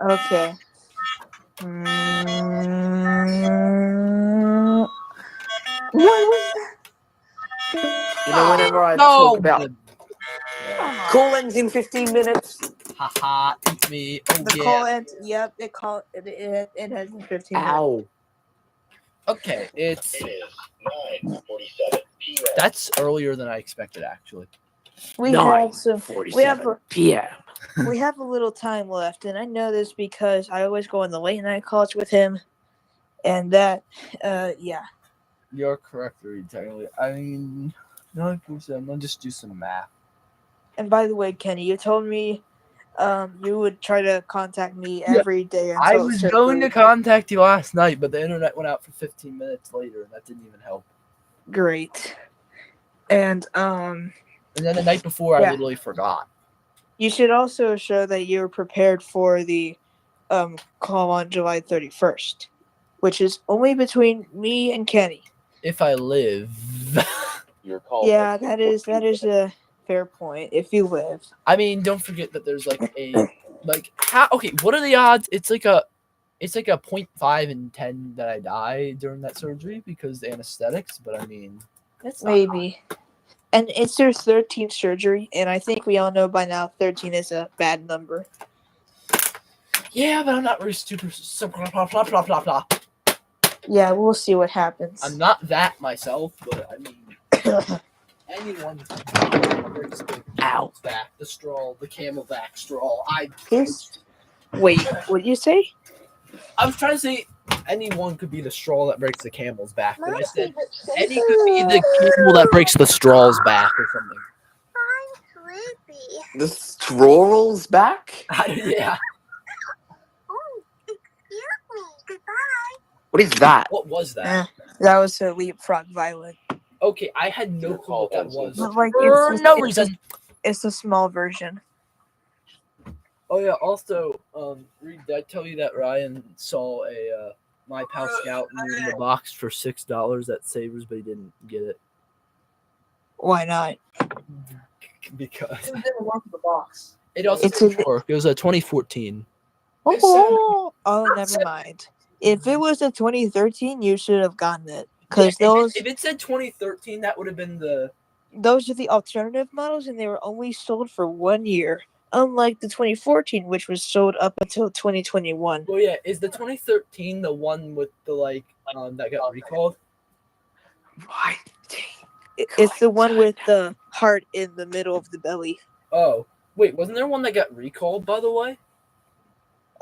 Okay. What was that? You know, whenever I No! talk about call-ins in 15 minutes. Haha, eat me. Oh, The yeah. call ends. Yep, it has 15 minutes. Ow. Okay, It is 9:47 p.m. that's earlier than I expected, actually. We have some. 9:47 p.m. We have a little time left, and I know this because I always go on the late night calls with him, and that, yeah. You're correct, technically. I mean, 9:47. I'll just do some math. And by the way, Kenny, you told me, you would try to contact me every day until I it was took going to root. contact you last night, but the internet went out for 15 minutes later, and that didn't even help. Great. And And then the night before, I Yeah. literally forgot. you should also show that you're prepared for the call on July 31st, which is only between me and Kenny. If I live. Your call. Yeah, that is a fair point. If you live. I mean, don't forget that there's like a how okay, what are the odds? It's like a 0.5 in 10 that I die during that surgery because the anesthetics, but I mean that's not Maybe. And it's their 13th surgery, and I think we all know by now 13 is a bad number. yeah, but I'm not really stupid. Blah, blah, blah, blah, blah. Yeah, we'll see what happens. I'm not that myself, but I mean, anyone breaks the camel's back, the straw, the camelback straw. Wait, what'd you say? I was trying to say anyone could be the straw that breaks the camel's back, but I said any could be the camel that breaks the straw's back or something. I'm sleepy. The straw rolls back? Yeah. Oh, excuse me. Goodbye. What is that? What was that? That was a leapfrog violent. Okay, I had no Your clue call what that ends in was. But like For it's no it's a, reason. it's a small version. Oh yeah. Also, Reed, did I tell you that Ryan saw a My Pal Scout new in the box for $6 at Savers, but he didn't get it Why not? because It didn't work with the box. it also It's in didn't work. It was a 2014. Oh, never mind. If it was a 2013, you should have gotten it because if it said 2013, that would have been those are the alternative models, and they were only sold for 1 year. Unlike the 2014, which was sold up until 2021. Well, yeah. Is the 2013 the one with the that got recalled? Right. It's the one with the heart in the middle of the belly. Oh, wait. Wasn't there one that got recalled? By the way.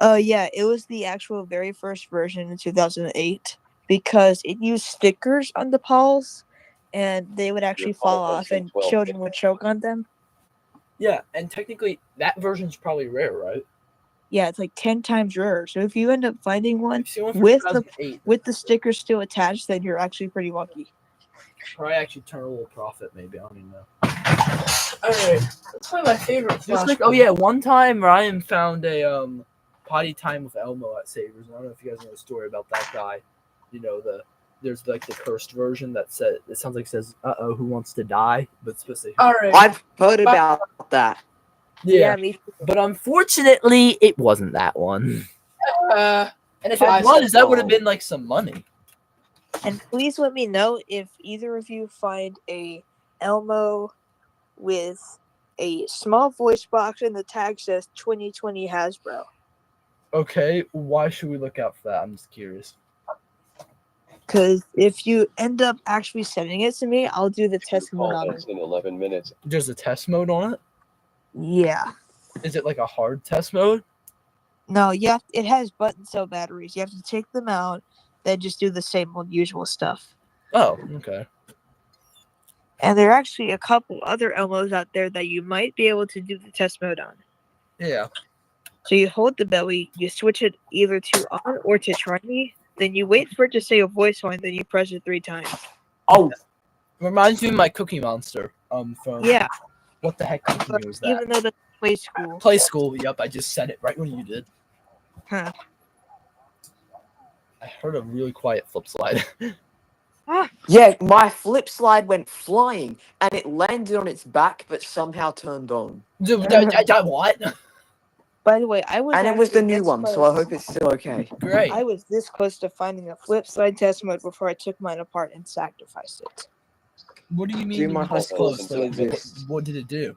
Yeah, it was the actual very first version in 2008 because it used stickers on the paws, and they would actually fall off, and children would choke on them. Yeah, and technically that version's probably rare, right? Yeah, it's like 10 times rarer. So if you end up finding one I've seen one from with 2008. the sticker still attached, then you're actually pretty lucky. Probably actually turn a little profit, maybe. I don't even know. Alright, that's probably my favorite. Just like, oh yeah, one time Ryan found a potty time with Elmo at Savers. I don't know if you guys know the story about that guy. You know, there's like the cursed version that said it sounds like it says who wants to die, but it's supposed to say Alright. I've heard about that. yeah. Me too. But unfortunately it wasn't that one. And And if it was, that would have been like some money. And please let me know if either of you find a Elmo with a small voice box and the tag says 2020 Hasbro. Okay, why should we look out for that? I'm just curious. Because if you end up actually sending it to me, I'll do the Your test mode call on ends it. in 11 minutes. There's a test mode on it? Yeah. Is it like a hard test mode? No, it has button cell batteries. You have to take them out, then just do the same old usual stuff. Oh, okay. And there are actually a couple other Elmos out there that you might be able to do the test mode on. Yeah. So you hold the belly, you switch it either to on or to try me, then you wait for it to say a voice line, then you press it 3 times. Oh, Reminds me of my Cookie Monster. From Yeah. what the heck company was that? Even though that's play school. Play School. Yep, I just said it right when you did. Huh. I heard a really quiet flip slide. yeah, my flip slide went flying and it landed on its back but somehow turned on. What? By the way, I was And it was the actually new this one, so I close. hope it's still okay. Great. I was this close to finding a flip slide test mode before I took mine apart and sacrificed it. What do you mean? Do you my were high school close? still Like, exist? what did it do?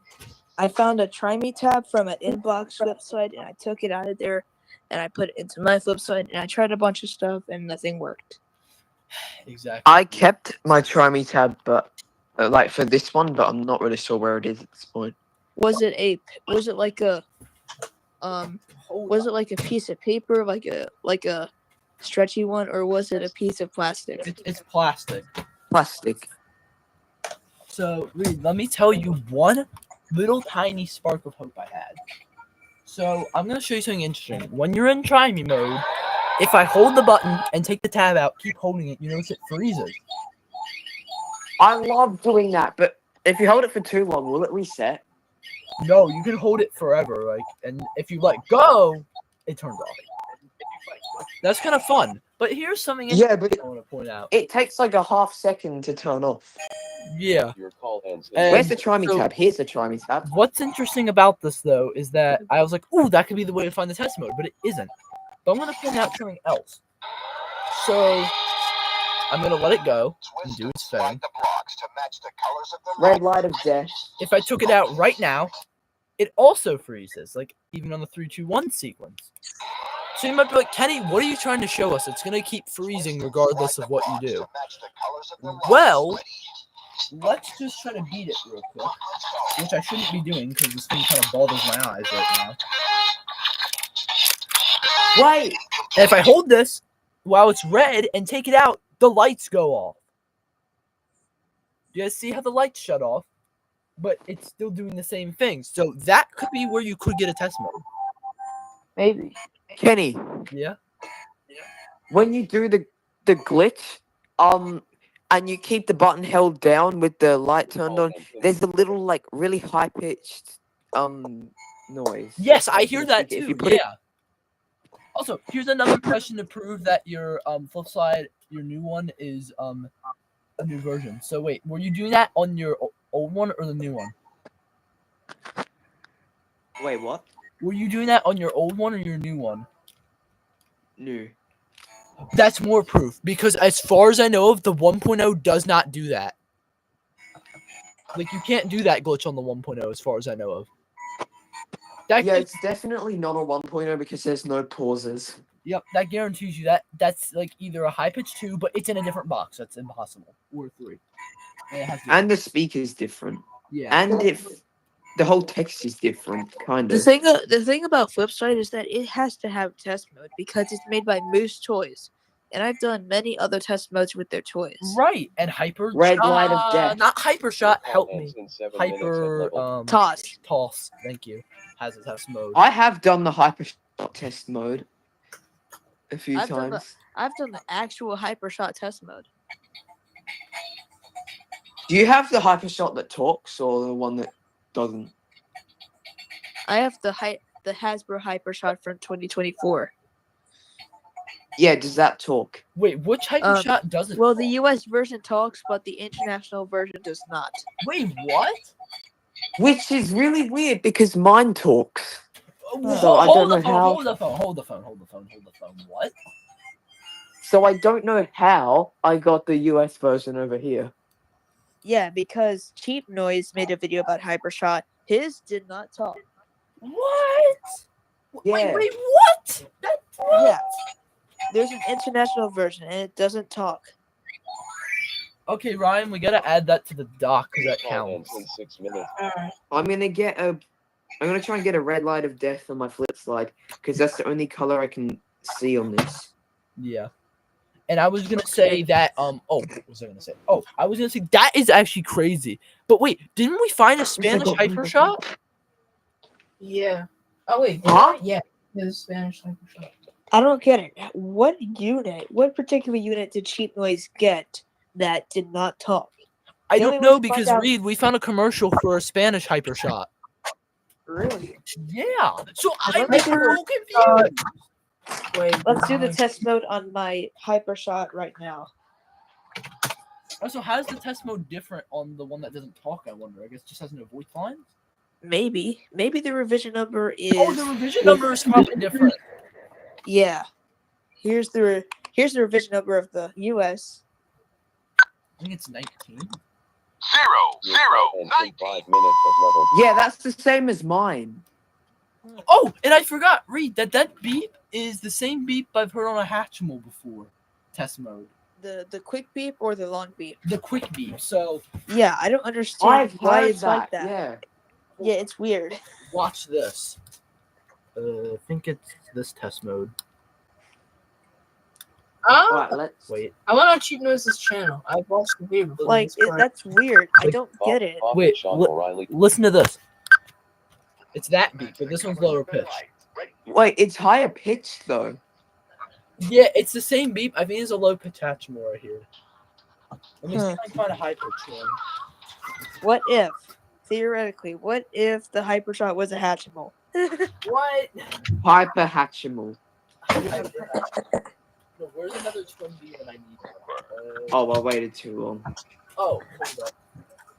I found a try me tab from an inbox flip slide and I took it out of there and I put it into my flip slide and I tried a bunch of stuff and nothing worked. Exactly. I kept my Try Me tab, but like for this one, but I'm not really sure where it is at this point. Was it like a piece of paper, like a stretchy one, or was it a piece of plastic? It's plastic. Plastic. So, Reed, let me tell you one little tiny spark of hope I had. So, I'm going to show you something interesting. When you're in Try Me mode, if I hold the button and take the tab out, keep holding it, you notice it freezes. I love doing that, but if you hold it for too long, will it reset? No, you can hold it forever, and if you let go, it turns off. That's kind of fun. But here's something Yeah, but I want to point out. it takes like a half second to turn off. Yeah. Your call ends in And Where's the Try Me so- tab? Here's the Try Me tab. What's interesting about this, though, is that I was like, ooh, that could be the way to find the test mode, but it isn't. But I'm going to point out something else. So, I'm going to let it go and do its thing. Red light of death. If I took it out right now, it also freezes, like even on the 3, 2, 1 sequence. So you might be like, Kenny, what are you trying to show us? It's going to keep freezing regardless of what you do. Well, let's just try to beat it real quick, which I shouldn't be doing because this thing kind of bothers my eyes right now. Wait! And if I hold this while it's red and take it out, the lights go off. You guys see how the lights shut off? But it's still doing the same thing. So that could be where you could get a test mode. Maybe. Kenny, Yeah? when you do the glitch, and you keep the button held down with the light turned on, there's a little like really high pitched noise. Yes, that I comes from hear the that speaker. If too. you put it, Yeah. Also, here's another question to prove that your flip side, your new one is a new version. So wait, were you doing that on your old one or the new one? wait, what? Were you doing that on your old one or your new one? New. That's more proof because as far as I know of, the 1.0 does not do that. Like you can't do that glitch on the 1.0 as far as I know of. That Yeah, it's definitely not a 1.0 because there's no pauses. Yep, that guarantees you that's like either a high pitch 2, but it's in a different box. That's impossible. Or 3. And it has to And the speaker's different. yeah. And if the whole text is different, kind The of. thing about Flipside is that it has to have test mode because it's made by Moose Toys, and I've done many other test modes with their toys. Right, and hyper Red light of death. not hyper shot. Help me. Ends in 7 minutes at Hyper level. toss. Thank you. Has a test mode. I have done the hypershot test mode a few I've done times. I've done the actual Hypershot test mode. Do you have the hypershot that talks or the one that doesn't? I have the Hasbro Hypershot from 2024. Yeah, does that talk? Wait, which hyper shot doesn't? Well, the US version talks, but the international version does not. Wait, what? Which is really weird because mine talks. Hold, So I don't know the phone, how. hold the phone. What? So I don't know how I got the US version over here. Yeah, because Cheap Noise made a video about Hypershot. His did not talk. What? Yeah. Wait, what? Yeah. There's an international version and it doesn't talk. Okay, Ryan, we gotta add that to the doc because that Call counts. ends in 6 minutes. I'm gonna try and get a red light of death on my flip slide because that's the only color I can see on this. Yeah. And I was gonna say that what was I gonna say? Oh, I was gonna say that is actually crazy. But wait, didn't we find a Spanish hypershot? Yeah. Oh wait. Huh? Yeah. His Spanish Hypershot. I don't get it. What particular unit did Cheap Noise get that did not talk? I The don't only know way to find because out- Reed, we found a commercial for a Spanish hypershot. Really? Yeah. So I'm Let's so do- confused. Wait. Let's do the test mode on my Hypershot right now. Also, how is the test mode different on the one that doesn't talk? I wonder. I guess it just has no voice lines. Maybe the revision number is. Oh, the revision number is probably different. Yeah. Here's the revision number of the US. I think it's 19. 0, 0, 5 minutes at level. Yeah, that's the same as mine. Oh, and I forgot, Reed, that beep is the same beep I've heard on a Hatchimal before. Test mode. The quick beep or the long beep? The quick beep. So Yeah, I don't understand I've why heard it's that. like that. Yeah. Yeah, it's weird. watch this. I think it's this test mode. Alright, let's. Wait. I went on Cheap Noise's channel. I've watched the video before. Like It's correct. that's weird. I don't get it. Wait, Sean li- O'Reilly. Listen to this. It's that beep, but this one's lower pitch. Wait, it's higher pitched though. Yeah, it's the same beep. I think it's a low pitch Hatchimal right here. Let me see if I can find a high pitch one. What if, theoretically, what if the Hypershot was a Hatchimal? What? Hyper Hatchimal. No, where's another twin beam that I need? Oh, I waited too long. Oh, hold up.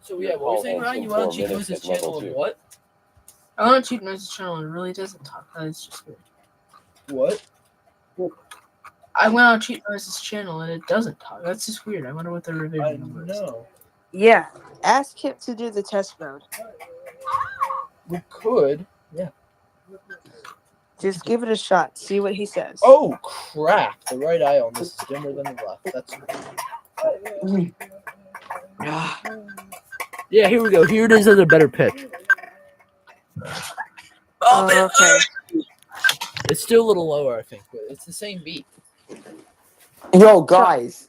So yeah, what were you saying, Ryan? You want to cheat Noise's channel and what? I went on Cheap Noise's channel and it really doesn't talk. It's just weird. What? I went on Cheap Noise's channel and it doesn't talk. That's just weird. I wonder what the I revision number is. know. Yeah. Ask him to do the test mode. We could. Yeah. Just give it a shot. See what he says. Oh crap! The right eye on this is dimmer than the left. That's. Ah, Yeah, here we go. Here it is at a better pitch. Okay. It's still a little lower, I think, but it's the same beat. Yo, guys,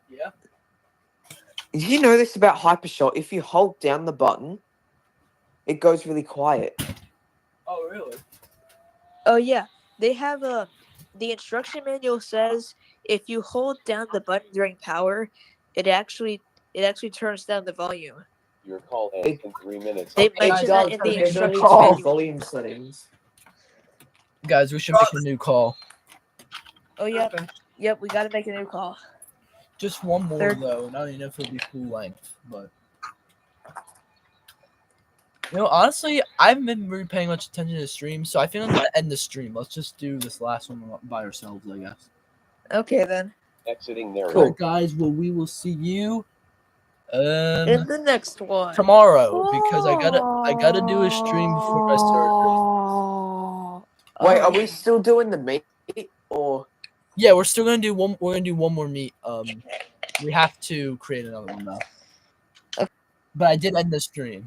Yeah. did you know this about Hypershot? If you hold down the button, it goes really quiet. Oh really? Oh yeah. They have the instruction manual says if you hold down the button during power, it actually turns down the volume. Your call ends in 3 minutes. They It mention that does, in but the there's instructions only two manual. volume settings. Guys, we should make a new call. Oh yep, yep. We gotta make a new call. Just one more Third- though. Not even if it'll be full length, but you know, honestly, I haven't been really paying much attention to the stream, so I think I'm gonna end the stream. Let's just do this last one by ourselves, I guess. Okay then. Exiting narrative. Cool, guys. Well, we will see you In the next one. tomorrow because I gotta do a stream before I start. Wait, are we still doing the meet or? Yeah, we're still gonna do one. We're gonna do one more meet. We have to create another one though. But I did end the stream.